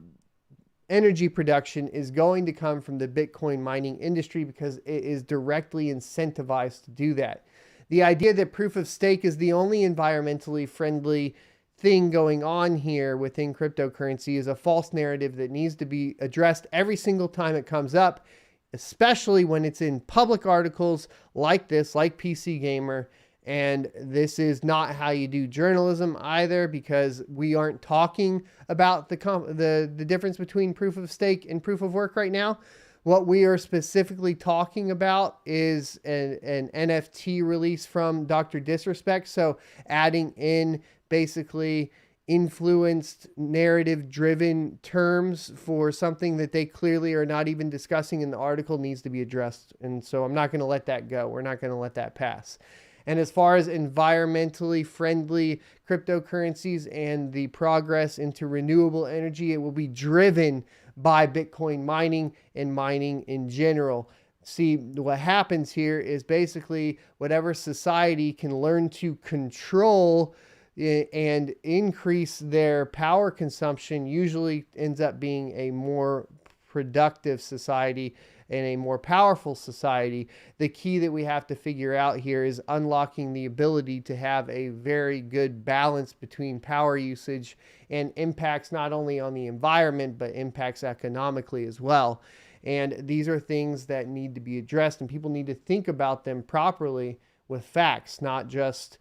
energy production is going to come from the Bitcoin mining industry, because it is directly incentivized to do that. The idea that proof of stake is the only environmentally friendly thing going on here within cryptocurrency is a false narrative that needs to be addressed every single time it comes up, especially when it's in public articles like this, like PC Gamer. And this is not how you do journalism either, because we aren't talking about the difference between proof of stake and proof of work right now. What we are specifically talking about is an NFT release from Dr. Disrespect. So adding in basically influenced, narrative-driven terms for something that they clearly are not even discussing in the article needs to be addressed. And so I'm not going to let that go. We're not going to let that pass. And as far as environmentally friendly cryptocurrencies and the progress into renewable energy, it will be driven by Bitcoin mining and mining in general. See, what happens here is basically whatever society can learn to control and increase their power consumption usually ends up being a more productive society and a more powerful society. The key that we have to figure out here is unlocking the ability to have a very good balance between power usage and impacts not only on the environment, but impacts economically as well. And these are things that need to be addressed, and people need to think about them properly with facts, not just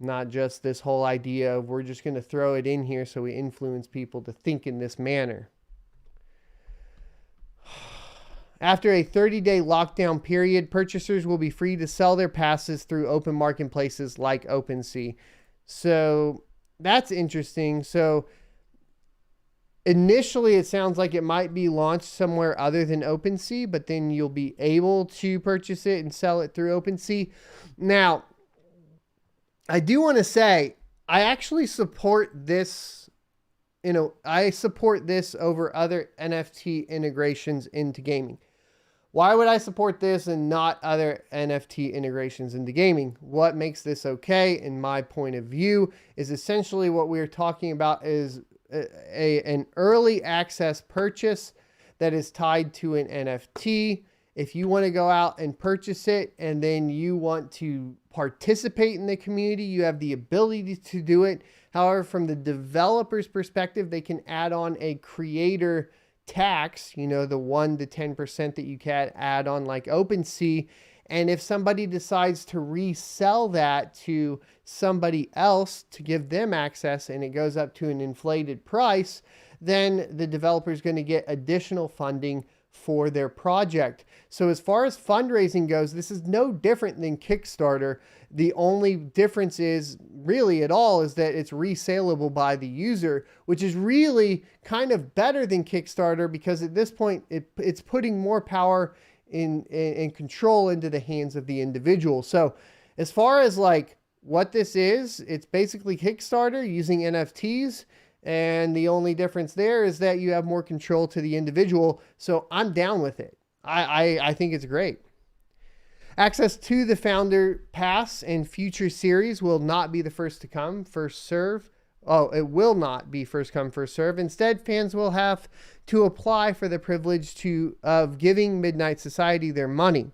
this whole idea of we're just going to throw it in here so we influence people to think in this manner. After a 30-day lockdown period, purchasers will be free to sell their passes through open marketplaces like OpenSea. So that's interesting. So initially, it sounds like it might be launched somewhere other than OpenSea, but then you'll be able to purchase it and sell it through OpenSea. Now, I do want to say, I actually support this. I support this over other NFT integrations into gaming. Why would I support this and not other NFT integrations into gaming? What makes this okay, in my point of view, is essentially what we're talking about is an early access purchase that is tied to an NFT. If you want to go out and purchase it and then you want to participate in the community, you have the ability to do it. However, from the developer's perspective, they can add on a creator tax, the 1 to 10% that you can add on like OpenSea. And if somebody decides to resell that to somebody else to give them access and it goes up to an inflated price, then the developer is going to get additional funding for their project. So as far as fundraising goes, this is no different than Kickstarter. The only difference is really at all is that it's resaleable by the user, which is really kind of better than Kickstarter, because at this point it's putting more power in control into the hands of the individual. So as far as like what this is, it's basically Kickstarter using NFTs. And the only difference there is that you have more control to the individual. So I'm down with it. I think it's great. Access to the Founder Pass and future series will not be the first to come, first serve. Oh, it will not be first come, first serve. Instead, fans will have to apply for the privilege of giving Midnight Society their money.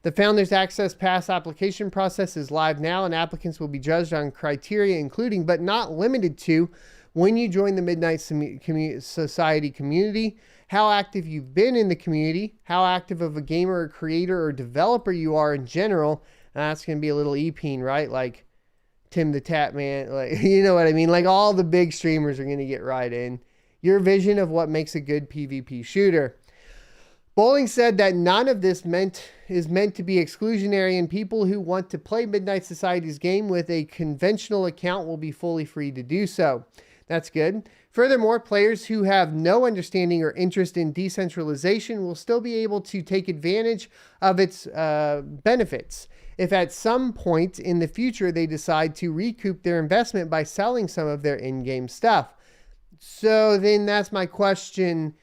The Founders Access Pass application process is live now, and applicants will be judged on criteria including, but not limited to, when you join the Midnight Society community, how active you've been in the community, how active of a gamer or creator or developer you are in general. And that's going to be a little EPing, right? Like Tim the Tap Man, like, you know what I mean? Like all the big streamers are going to get right in. Your vision of what makes a good PvP shooter. Bowling said that none of this is meant to be exclusionary, and people who want to play Midnight Society's game with a conventional account will be fully free to do so. That's good. Furthermore, players who have no understanding or interest in decentralization will still be able to take advantage of its benefits. If at some point in the future they decide to recoup their investment by selling some of their in-game stuff. So then that's my question,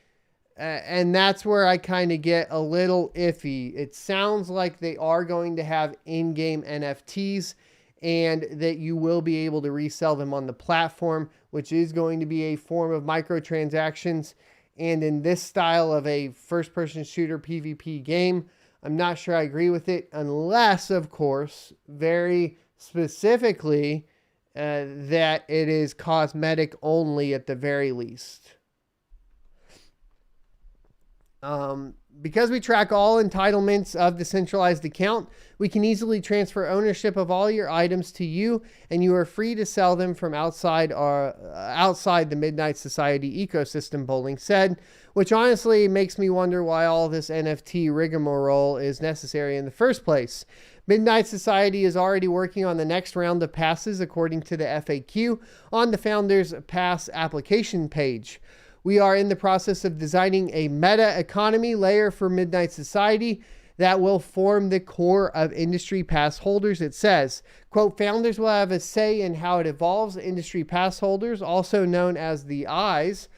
and that's where I kind of get a little iffy. It sounds like they are going to have in-game NFTs, and that you will be able to resell them on the platform, which is going to be a form of microtransactions. And in this style of a first-person shooter PvP game, I'm not sure I agree with it, unless, of course, very specifically, that it is cosmetic only at the very least. Because we track all entitlements of the centralized account, we can easily transfer ownership of all your items to you, and you are free to sell them from outside the Midnight Society ecosystem, Bowling said, which honestly makes me wonder why all this NFT rigmarole is necessary in the first place. Midnight Society is already working on the next round of passes according to the FAQ on the Founders Pass application page. We are in the process of designing a meta economy layer for Midnight Society that will form the core of industry pass holders. It says, quote, founders will have a say in how it evolves. Industry pass holders, also known as the Eyes,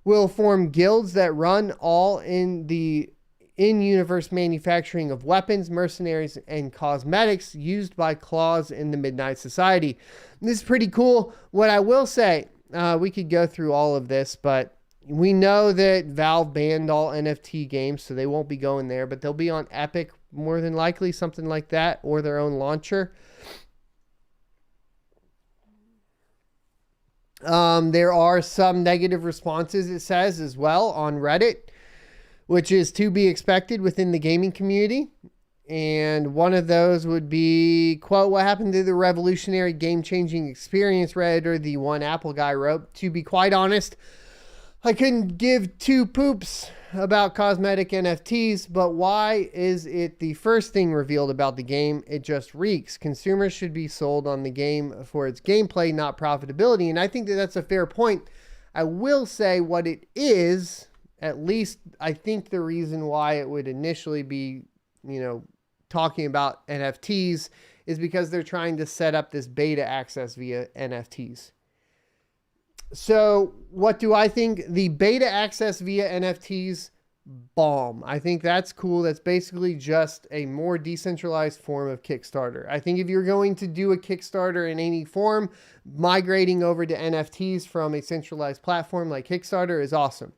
will form guilds that run all in the in-universe manufacturing of weapons, mercenaries, and cosmetics used by claws in the Midnight Society. This is pretty cool. What I will say, we could go through all of this, but we know that Valve banned all NFT games, so they won't be going there, but they'll be on Epic, more than likely, something like that, or their own launcher. There are some negative responses, it says, as well on Reddit, which is to be expected within the gaming community. And one of those would be, quote, what happened to the revolutionary game-changing experience, Redditor, the one Apple guy wrote. To be quite honest, I couldn't give two poops about cosmetic NFTs, but why is it the first thing revealed about the game? It just reeks. Consumers should be sold on the game for its gameplay, not profitability. And I think that that's a fair point. I will say what it is, at least I think the reason why it would initially be, talking about NFTs is because they're trying to set up this beta access via NFTs. So what do I think? The beta access via NFTs, bomb. I think that's cool. That's basically just a more decentralized form of Kickstarter. I think if you're going to do a Kickstarter in any form, migrating over to NFTs from a centralized platform like Kickstarter is awesome.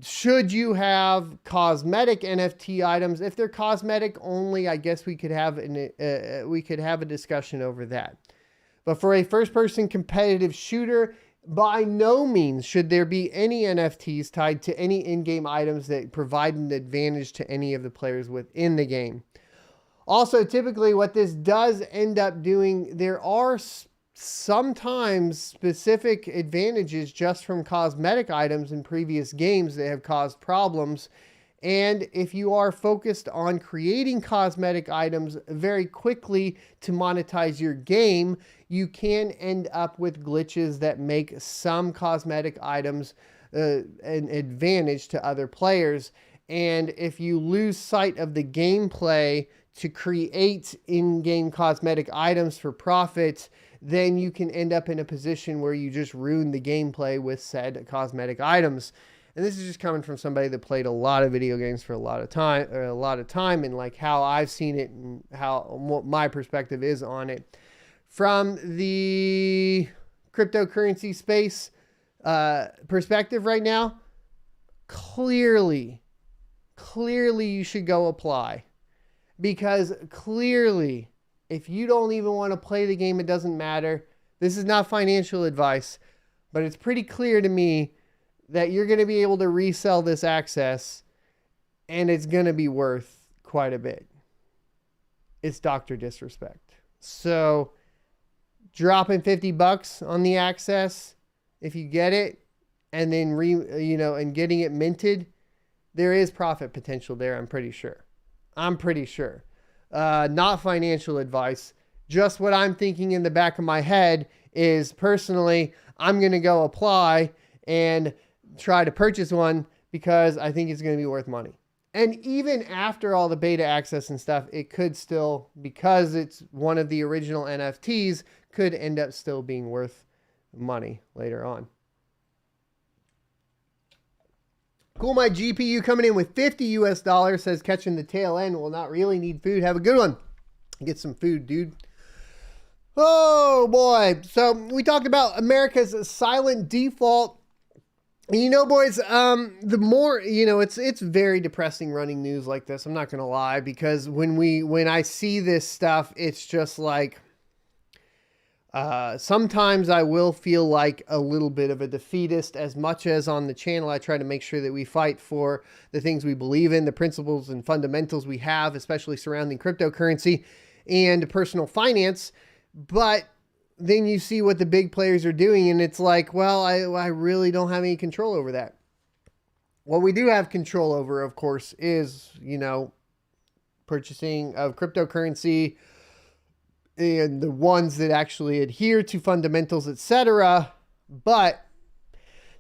Should you have cosmetic NFT items? If they're cosmetic only, I guess we could have a discussion over that. But for a first-person competitive shooter, by no means should there be any NFTs tied to any in-game items that provide an advantage to any of the players within the game. Also, typically what this does end up doing, there are sometimes specific advantages just from cosmetic items in previous games that have caused problems. And if you are focused on creating cosmetic items very quickly to monetize your game, you can end up with glitches that make some cosmetic items an advantage to other players. And if you lose sight of the gameplay to create in-game cosmetic items for profit, then you can end up in a position where you just ruin the gameplay with said cosmetic items. And this is just coming from somebody that played a lot of video games for a lot of time, and like how I've seen it and what my perspective is on it. From the cryptocurrency space perspective right now, clearly you should go apply. Because clearly, if you don't even want to play the game, it doesn't matter. This is not financial advice, but it's pretty clear to me that you're going to be able to resell this access and it's going to be worth quite a bit. It's Dr. Disrespect. So dropping $50 on the access, if you get it, and then and getting it minted, there is profit potential there. I'm pretty sure. Not financial advice. Just what I'm thinking in the back of my head is, personally, I'm going to go apply and try to purchase one because I think it's going to be worth money. And even after all the beta access and stuff, it could still, because it's one of the original NFTs, could end up still being worth money later on. Cool, my GPU coming in with $50 says catching the tail end. Will not really need food. Have a good one. Get some food, dude. Oh boy. So we talked about America's silent default. And boys, the more, it's very depressing running news like this. I'm not going to lie, because when I see this stuff, it's just like, sometimes I will feel like a little bit of a defeatist. As much as on the channel, I try to make sure that we fight for the things we believe in, the principles and fundamentals we have, especially surrounding cryptocurrency and personal finance. But then you see what the big players are doing, and it's like, well, I really don't have any control over that. What we do have control over, of course, is, purchasing of cryptocurrency and the ones that actually adhere to fundamentals, etc. But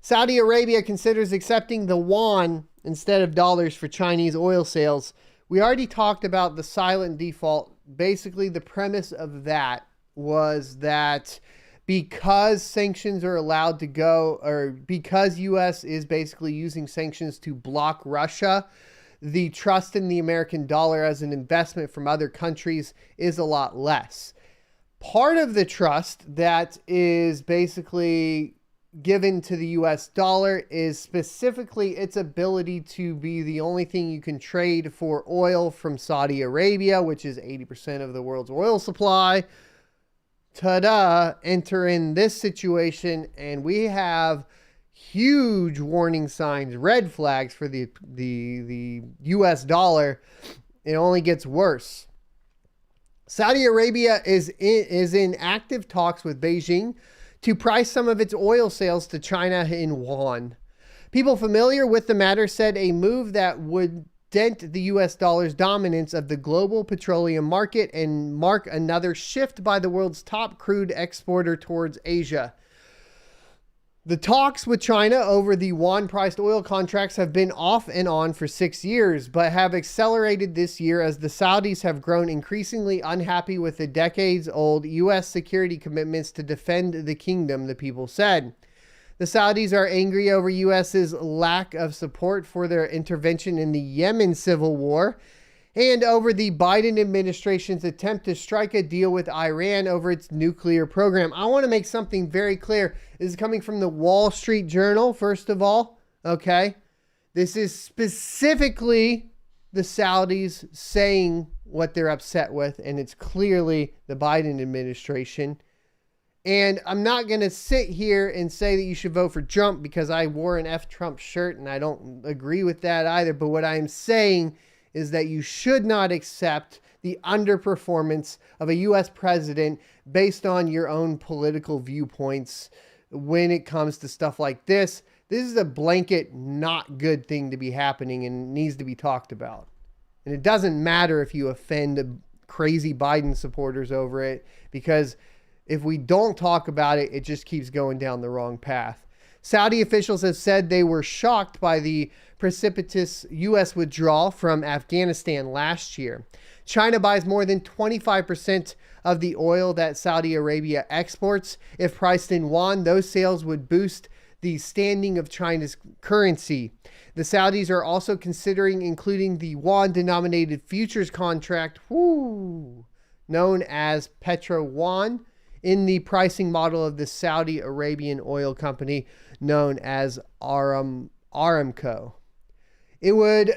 Saudi Arabia considers accepting the yuan instead of dollars for Chinese oil sales. We already talked about the silent default. Basically, the premise of that was that because sanctions are allowed to go, or because US is basically using sanctions to block Russia, the trust in the American dollar as an investment from other countries is a lot less. Part of the trust that is basically given to the US dollar is specifically its ability to be the only thing you can trade for oil from Saudi Arabia, which is 80% of the world's oil supply. Ta-da, enter in this situation, and we have huge warning signs, red flags for the US dollar. It only gets worse. Saudi Arabia is in active talks with Beijing to price some of its oil sales to China in yuan. People familiar with the matter said a move that would dent the US dollar's dominance of the global petroleum market and mark another shift by the world's top crude exporter towards Asia. The talks with China over the yuan-priced oil contracts have been off and on for 6 years, but have accelerated this year as the Saudis have grown increasingly unhappy with the decades-old U.S. security commitments to defend the kingdom, the people said. The Saudis are angry over U.S.'s lack of support for their intervention in the Yemen civil war, and over the Biden administration's attempt to strike a deal with Iran over its nuclear program. I want to make something very clear. This is coming from the Wall Street Journal, first of all. Okay. This is specifically the Saudis saying what they're upset with, and it's clearly the Biden administration. And I'm not going to sit here and say that you should vote for Trump because I wore an F Trump shirt, and I don't agree with that either. But what I'm saying is that you should not accept the underperformance of a U.S. president based on your own political viewpoints when it comes to stuff like this. This is a blanket not good thing to be happening and needs to be talked about. And it doesn't matter if you offend crazy Biden supporters over it, because if we don't talk about it, it just keeps going down the wrong path. Saudi officials have said they were shocked by the precipitous U.S. withdrawal from Afghanistan last year. China buys more than 25% of the oil that Saudi Arabia exports. If priced in yuan, those sales would boost the standing of China's currency. The Saudis are also considering including the yuan-denominated futures contract, known as Petro Yuan, in the pricing model of the Saudi Arabian oil company known as Aramco. It would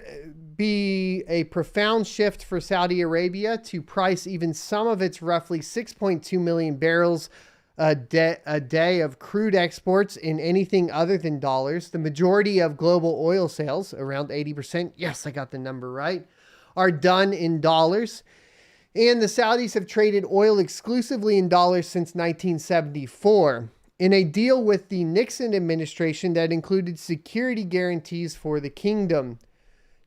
be a profound shift for Saudi Arabia to price even some of its roughly 6.2 million barrels a day of crude exports in anything other than dollars. The majority of global oil sales, around 80%, yes, I got the number right, are done in dollars. And the Saudis have traded oil exclusively in dollars since 1974. In a deal with the Nixon administration that included security guarantees for the kingdom.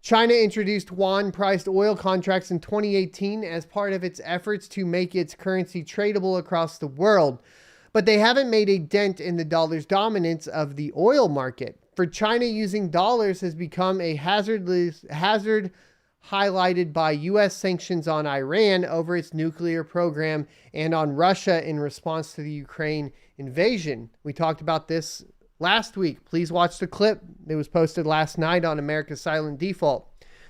China introduced yuan-priced oil contracts in 2018 as part of its efforts to make its currency tradable across the world. But they haven't made a dent in the dollar's dominance of the oil market. For China, using dollars has become a hazard highlighted by U.S. sanctions on Iran over its nuclear program and on Russia in response to the Ukraine invasion. We talked about this last week. Please watch the clip that was posted last night on America's Silent Default.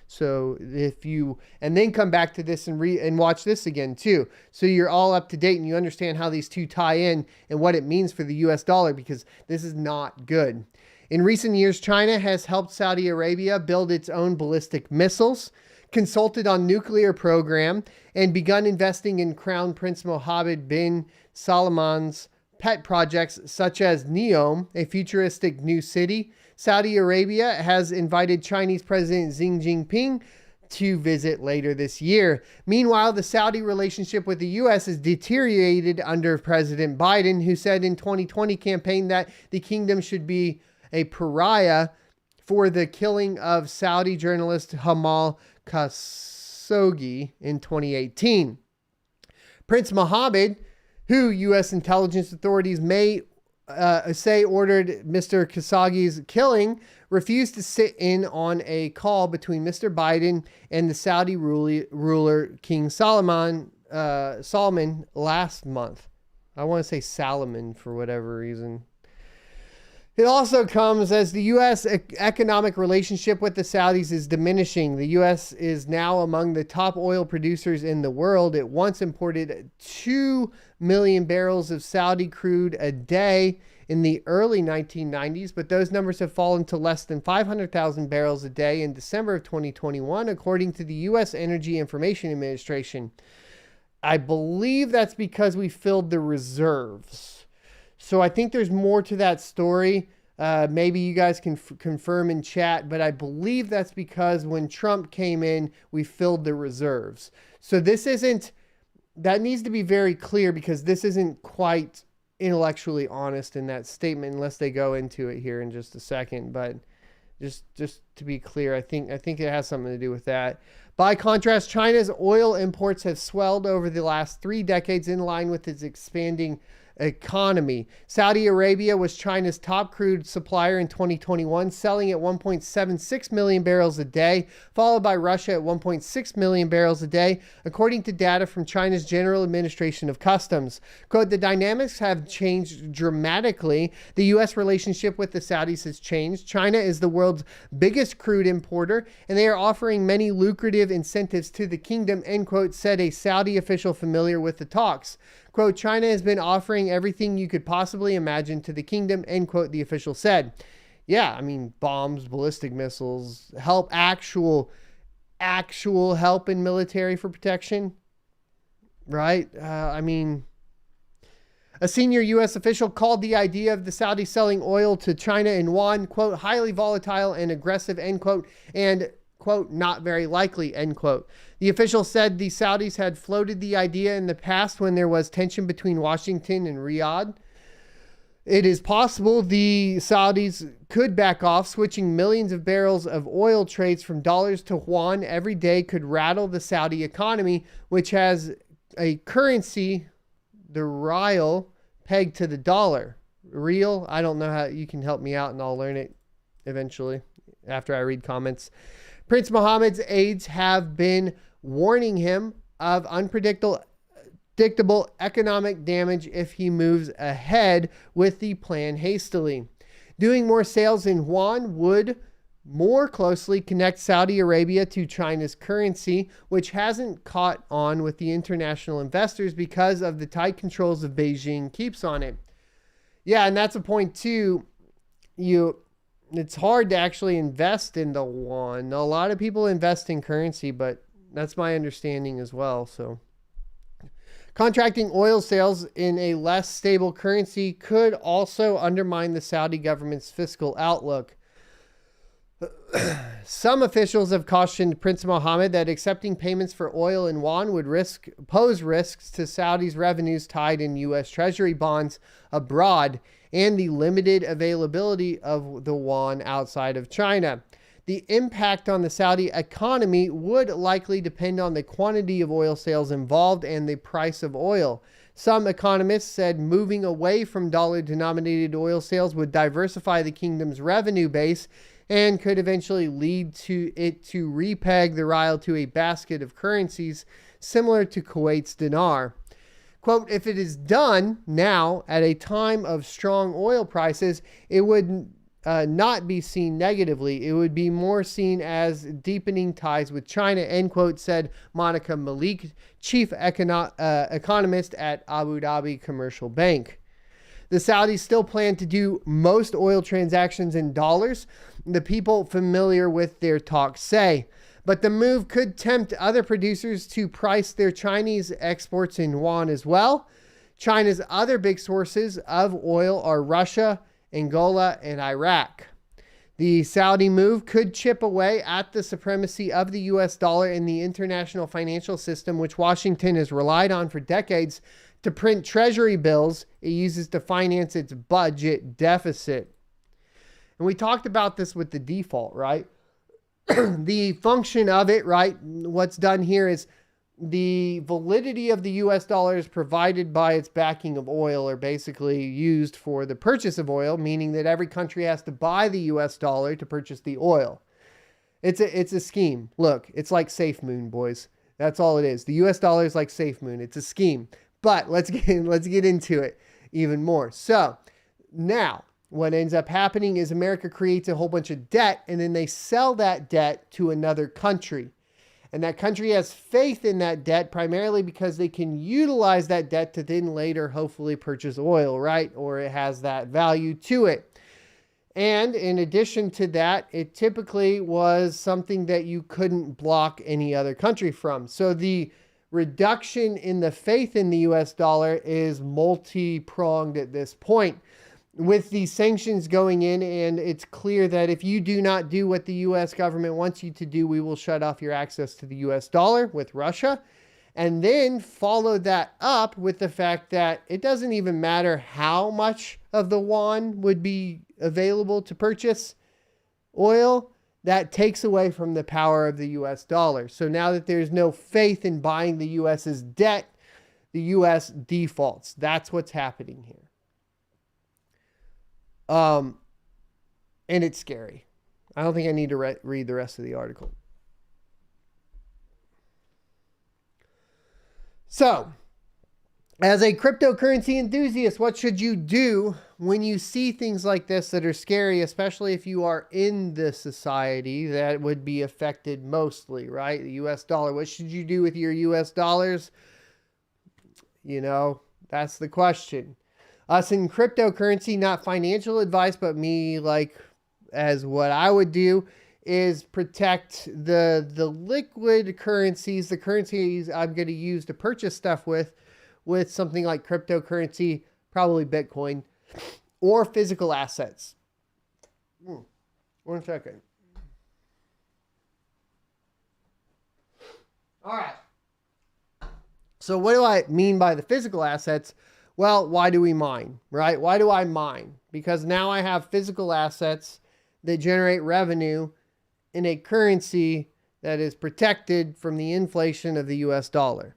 So and then come back to this and watch this again too. So you're all up to date and you understand how these two tie in and what it means for the US dollar, because this is not good. In recent years, China has helped Saudi Arabia build its own ballistic missiles, consulted on nuclear program, and begun investing in Crown Prince Mohammed bin Salman's pet projects such as Neom, a futuristic new city. Saudi Arabia has invited Chinese President Xi Jinping to visit later this year. Meanwhile, the Saudi relationship with the U.S. has deteriorated under President Biden, who said in 2020 campaign that the kingdom should be a pariah for the killing of Saudi journalist Jamal Khashoggi in 2018. Prince Mohammed, who U.S. intelligence authorities may say ordered Mr. Khashoggi's killing, refused to sit in on a call between Mr. Biden and the Saudi ruler King Salman last month. I want to say Salomon for whatever reason. It also comes as the U.S. economic relationship with the Saudis is diminishing. The U.S. is now among the top oil producers in the world. It once imported 2 million barrels of Saudi crude a day in the early 1990s, but those numbers have fallen to less than 500,000 barrels a day in December of 2021, according to the U.S. Energy Information Administration. I believe that's because we filled the reserves. So I think there's more to that story. Maybe you guys can confirm in chat, but I believe that's because when Trump came in, we filled the reserves. So that needs to be very clear, because this isn't quite intellectually honest in that statement, unless they go into it here in just a second. But just to be clear, I think it has something to do with that. By contrast, China's oil imports have swelled over the last 3 decades in line with its expanding economy. Saudi Arabia was China's top crude supplier in 2021, selling at 1.76 million barrels a day, followed by Russia at 1.6 million barrels a day, according to data from China's General Administration of Customs. Quote, the dynamics have changed dramatically. The U.S. relationship with the Saudis has changed. China is the world's biggest crude importer, and they are offering many lucrative incentives to the kingdom, end quote, said a Saudi official familiar with the talks. Quote, China has been offering everything you could possibly imagine to the kingdom, end quote, the official said. Yeah, I mean, bombs, ballistic missiles, actual help in military for protection, right? A senior U.S. official called the idea of the Saudis selling oil to China in yuan, quote, highly volatile and aggressive, end quote, and quote, not very likely, end quote. The official said the Saudis had floated the idea in the past when there was tension between Washington and Riyadh. It is possible the Saudis could back off. Switching millions of barrels of oil trades from dollars to yuan every day could rattle the Saudi economy, which has a currency, the rial, pegged to the dollar. Real? I don't know how. You can help me out and I'll learn it eventually. after I read comments. Prince Mohammed's aides have been warning him of unpredictable economic damage if he moves ahead with the plan hastily. Doing more sales in yuan would more closely connect Saudi Arabia to China's currency, which hasn't caught on with the international investors because of the tight controls of Beijing keeps on it. Yeah, and that's a point too. It's hard to actually invest in the yuan. A lot of people invest in currency, but that's my understanding as well. So contracting oil sales in a less stable currency could also undermine the Saudi government's fiscal outlook. Some officials have cautioned Prince Mohammed that accepting payments for oil in yuan would pose risks to Saudi's revenues tied in U.S. Treasury bonds abroad and the limited availability of the yuan outside of China. The impact on the Saudi economy would likely depend on the quantity of oil sales involved and the price of oil. Some economists said moving away from dollar-denominated oil sales would diversify the kingdom's revenue base and could eventually lead to it to repeg the rial to a basket of currencies similar to Kuwait's dinar. Quote, if it is done now at a time of strong oil prices, it would not be seen negatively. It would be more seen as deepening ties with China, end quote, said Monica Malik, chief economist at Abu Dhabi Commercial Bank. The Saudis still plan to do most oil transactions in dollars, the people familiar with their talk say. But the move could tempt other producers to price their Chinese exports in yuan as well. China's other big sources of oil are Russia, Angola, and Iraq. The Saudi move could chip away at the supremacy of the US dollar in the international financial system, which Washington has relied on for decades to print treasury bills it uses to finance its budget deficit. And we talked about this with the default, right? The function of it, right? What's done here is the validity of the US dollar is provided by its backing of oil, or basically used for the purchase of oil, meaning that every country has to buy the US dollar to purchase the oil. It's a scheme. Look, it's like SafeMoon, boys. That's all it is. The US dollar is like SafeMoon. It's a scheme. But let's get into it even more. So now what ends up happening is America creates a whole bunch of debt, and then they sell that debt to another country. And that country has faith in that debt primarily because they can utilize that debt to then later hopefully purchase oil, right? Or it has that value to it. And in addition to that, it typically was something that you couldn't block any other country from. So the reduction in the faith in the US dollar is multi-pronged at this point. With the sanctions going in, and it's clear that if you do not do what the US government wants you to do, we will shut off your access to the US dollar with Russia. And then follow that up with the fact that it doesn't even matter how much of the yuan would be available to purchase oil. That takes away from the power of the US dollar. So now that there's no faith in buying the US's debt, the US defaults. That's what's happening here. And it's scary. I don't think I need to read the rest of the article. So, as a cryptocurrency enthusiast, what should you do when you see things like this that are scary, especially if you are in the society that would be affected mostly, right? The US dollar. What should you do with your US dollars? You know, that's the question. Us in cryptocurrency, not financial advice, but me, like, as what I would do is protect the liquid currencies, the currencies I'm going to use to purchase stuff with something like cryptocurrency, probably Bitcoin, or physical assets. 1 second. All right. So what do I mean by the physical assets? Well, why do we mine, right? Why do I mine? Because now I have physical assets that generate revenue in a currency that is protected from the inflation of the US dollar.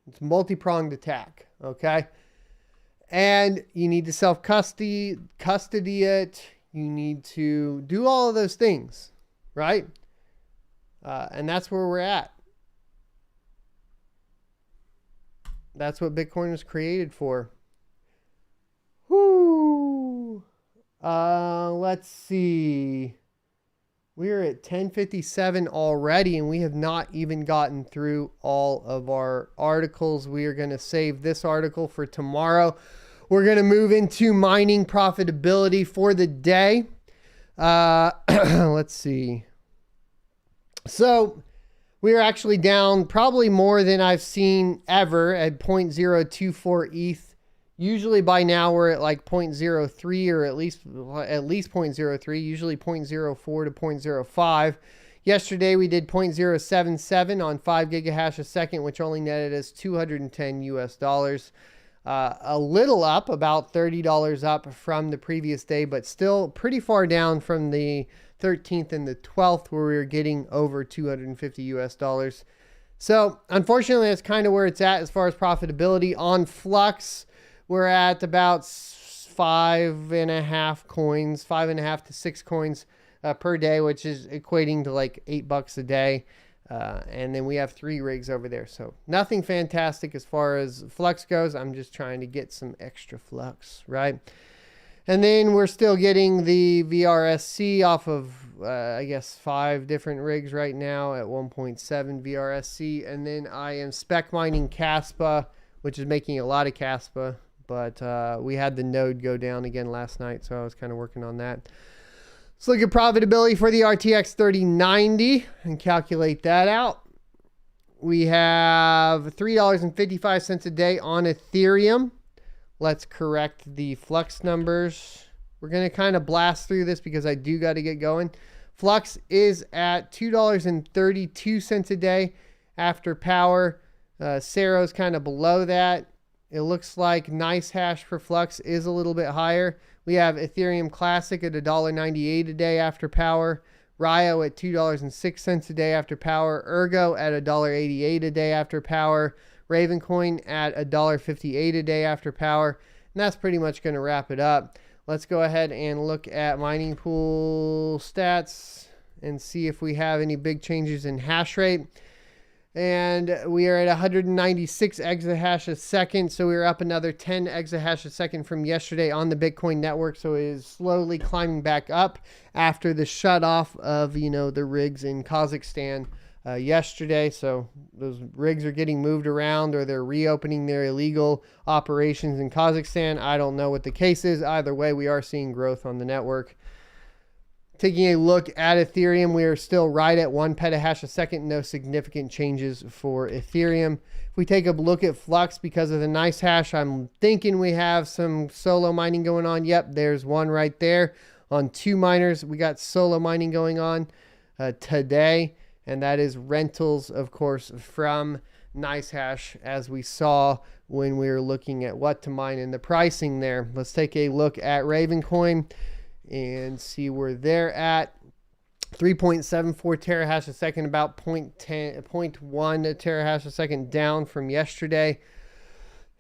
It's a multi-pronged attack, okay? And you need to self-custody it. You need to do all of those things, right? And that's where we're at. That's what Bitcoin was created for. Whoo! Let's see. We're at 10:57 already, and we have not even gotten through all of our articles. We are going to save this article for tomorrow. We're going to move into mining profitability for the day. Let's see. So we are actually down probably more than I've seen ever at 0.024 ETH. Usually by now we're at like 0.03 or at least 0.03, usually 0.04 to 0.05. Yesterday we did 0.077 on 5 gigahash a second, which only netted us $210 US. A little up, about $30 up from the previous day, but still pretty far down from the 13th and the 12th where we were getting over $250 US. So unfortunately, that's kind of where it's at as far as profitability. On Flux, we're at about 5.5 to 6 coins per day, which is equating to like $8 a day. And then we have 3 rigs over there. So nothing fantastic as far as Flux goes. I'm just trying to get some extra Flux, right? And then we're still getting the VRSC off of, I guess, 5 different rigs right now at 1.7 VRSC. And then I am spec mining Caspa, which is making a lot of Caspa. But we had the node go down again last night, so I was kind of working on that. Let's look at profitability for the RTX 3090 and calculate that out. We have $3.55 a day on Ethereum. Let's correct the Flux numbers. We're going to kind of blast through this because I do got to get going. Flux is at $2.32 a day after power. Cero's kind of below that. It looks like nice hash for Flux is a little bit higher. We have Ethereum Classic at $1.98 a day after power. Ryo at $2.06 a day after power. Ergo at $1.88 a day after power. Ravencoin at $1.58 a day after power. And that's pretty much going to wrap it up. Let's go ahead and look at mining pool stats and see if we have any big changes in hash rate. And we are at 196 exahash a second. So we are up another 10 exahash a second from yesterday on the Bitcoin network. So it is slowly climbing back up after the shut off of, the rigs in Kazakhstan yesterday. So those rigs are getting moved around, or they're reopening their illegal operations in Kazakhstan. I don't know what the case is. Either way, we are seeing growth on the network. Taking a look at Ethereum, we are still right at 1 petahash a second. No significant changes for Ethereum. If we take a look at Flux, because of the nice hash, I'm thinking we have some solo mining going on. Yep, there's one right there on 2 miners. We got solo mining going on today, and that is rentals, of course, from nice hash, as we saw when we were looking at what to mine and the pricing there. Let's take a look at Ravencoin and see where they're at. 3.74 terahash a second, about 0.1 terahash a second down from yesterday.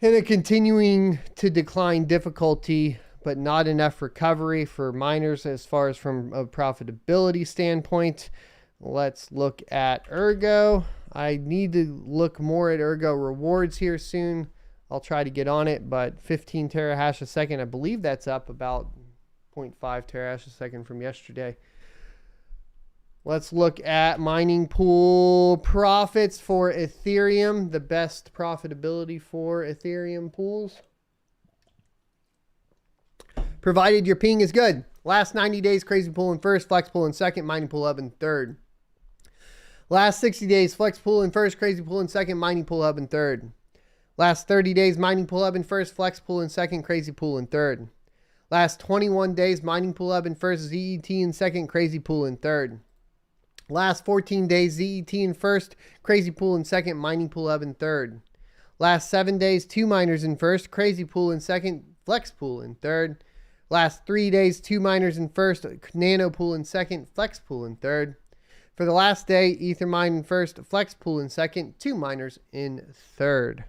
And a continuing to decline difficulty, but not enough recovery for miners as far as from a profitability standpoint. Let's look at Ergo. I need to look more at Ergo rewards here soon. I'll try to get on it, but 15 terahash a second, I believe that's up about 0.5 terahash a second from yesterday. Let's look at mining pool profits for Ethereum, the best profitability for Ethereum pools. Provided your ping is good. Last 90 days, Crazy Pool in first, Flex Pool in second, Mining Pool Hub in third. Last 60 days, Flex Pool in first, Crazy Pool in second, Mining Pool Hub in third. Last 30 days, Mining Pool Hub in first, Flex Pool in second, Crazy Pool in third. Last 21 days, Mining Pool Hub in first, ZET in second, Crazy Pool in third. Last 14 days, ZET in first, Crazy Pool in second, Mining Pool Hub in third. Last 7 days, 2 miners in first, Crazy Pool in second, Flex Pool in third. Last 3 days, 2 miners in first, Nano Pool in second, Flex Pool in third. For the last day, Ethermine in first, Flex Pool in second, 2 miners in third.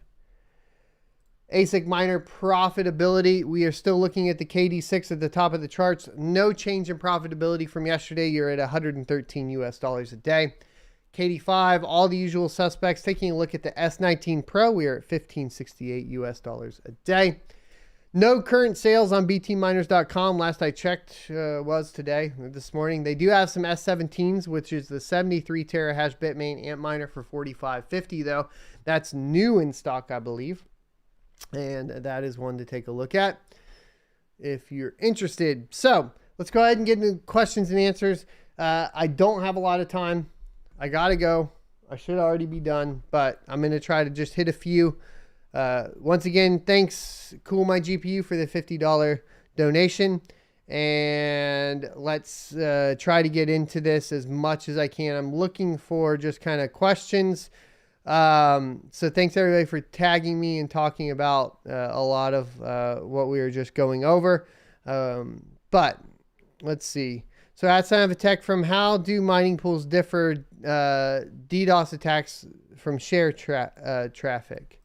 ASIC miner profitability. We are still looking at the KD6 at the top of the charts. No change in profitability from yesterday. You're at 113 US dollars a day. KD5, all the usual suspects. Taking a look at the S19 Pro, we are at 1568 US dollars a day. No current sales on btminers.com. Last I checked was today, this morning. They do have some S17s, which is the 73 terahash Bitmain Antminer for $45.50 though. That's new in stock, I believe. And that is one to take a look at if you're interested. So let's go ahead and get into questions and answers. I don't have a lot of time. I got to go. I should already be done, but I'm going to try to just hit a few. Once again, thanks Cool My GPU for the $50 donation, and let's try to get into this as much as I can. I'm looking for just kind of questions. So thanks everybody for tagging me and talking about a lot of what we were just going over. But let's see. So at Son of a Tech, from how do mining pools differ DDoS attacks from share traffic?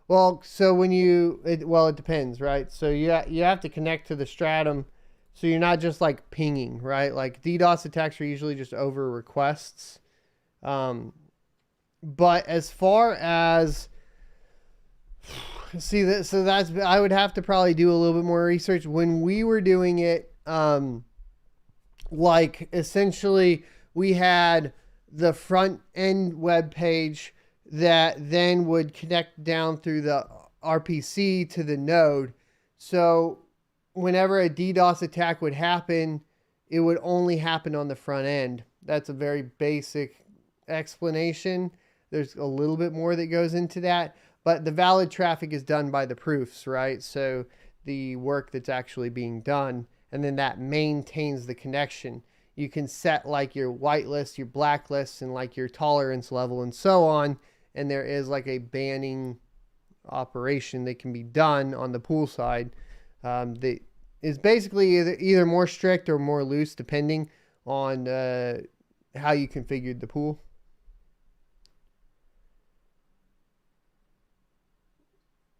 Well, so when it depends, right? So you have to connect to the stratum, so you're not just like pinging, right? Like DDoS attacks are usually just over requests. But as far as I would have to probably do a little bit more research. When we were doing it, like essentially we had the front end web page that then would connect down through the RPC to the node. So whenever a DDoS attack would happen, it would only happen on the front end. That's a very basic explanation. There's a little bit more that goes into that, but the valid traffic is done by the proofs, right? So the work that's actually being done, and then that maintains the connection. You can set like your whitelist, your blacklist, and like your tolerance level and so on. And there is like a banning operation that can be done on the pool side that is basically either more strict or more loose depending on how you configured the pool.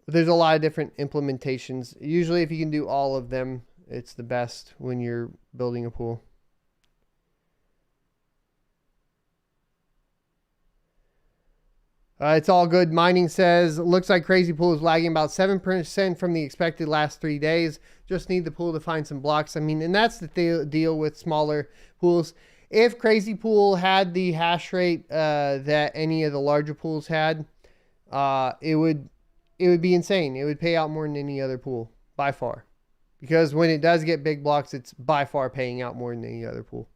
But there's a lot of different implementations. Usually if you can do all of them, it's the best when you're building a pool. It's all good. Mining says, looks like Crazy Pool is lagging about 7% from the expected last 3 days. Just need the pool to find some blocks. I mean, and that's the deal with smaller pools. If Crazy Pool had the hash rate that any of the larger pools had, it would be insane. It would pay out more than any other pool by far. Because when it does get big blocks, it's by far paying out more than any other pool.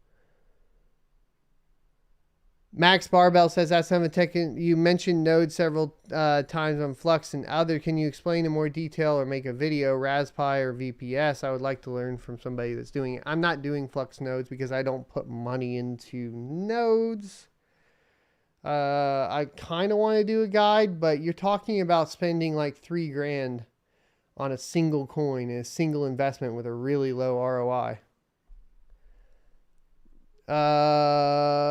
Max Barbell says, that's some tech. You mentioned nodes several times on Flux and other. Can you explain in more detail or make a video, Raspberry or VPS? I would like to learn from somebody that's doing it. I'm not doing Flux nodes because I don't put money into nodes. I kind of want to do a guide, but you're talking about spending like $3 grand on a single coin and a single investment with a really low ROI.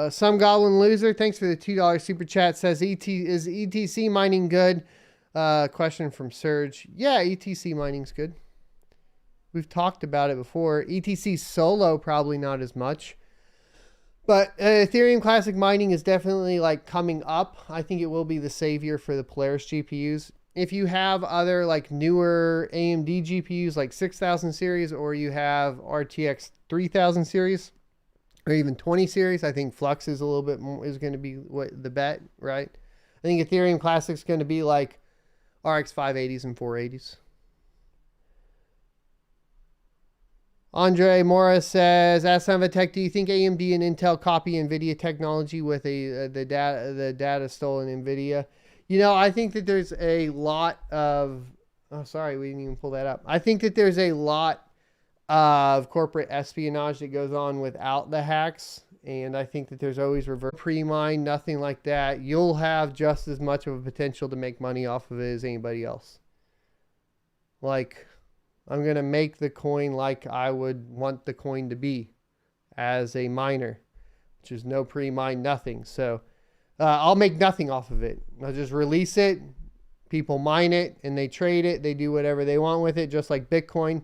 Some Goblin Loser, thanks for the $2 super chat, says is ETC mining good? Question from Surge. Yeah, ETC mining's good. We've talked about it before. ETC solo, probably not as much. But Ethereum Classic mining is definitely like coming up. I think it will be the savior for the Polaris GPUs. If you have other like newer AMD GPUs like 6000 series, or you have RTX 3000 series, or even 20 series, I think Flux is a little bit more, is going to be what the bet, right? I think Ethereum Classic is going to be like RX 580s and 480s. Andre Mora says, ask Son of a Tech, do you think AMD and Intel copy Nvidia technology with the data stolen Nvidia? You know, I think that there's a lot of, oh, sorry, we didn't even pull that up. I think that there's a lot of corporate espionage that goes on without the hacks. And I think that there's always reverse pre-mine, nothing like that. You'll have just as much of a potential to make money off of it as anybody else. Like, I'm going to make the coin like I would want the coin to be as a miner, which is no pre-mine, nothing. So I'll make nothing off of it. I'll just release it, People mine it and they trade it. They do whatever they want with it, just like Bitcoin.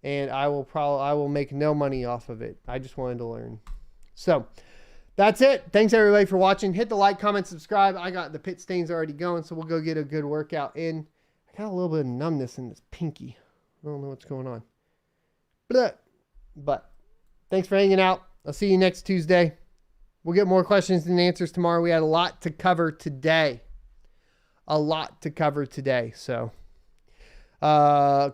And I will make no money off of it. I just wanted to learn. So that's it. Thanks everybody for watching. Hit the like, comment, subscribe. I got the pit stains already going, so we'll go get a good workout in. I got a little bit of numbness in this pinky. I don't know what's going on. But thanks for hanging out. I'll see you next Tuesday. We'll get more questions and answers tomorrow. We had a lot to cover today. So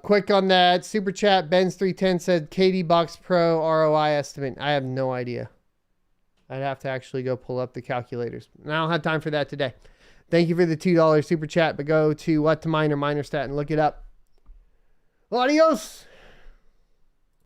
quick on that super chat. Ben's310 said KD Box Pro ROI estimate. I have no idea. I'd have to actually go pull up the calculators. And I don't have time for that today. Thank you for the $2 super chat, but go to What to Mine or MinerStat and look it up. Adios.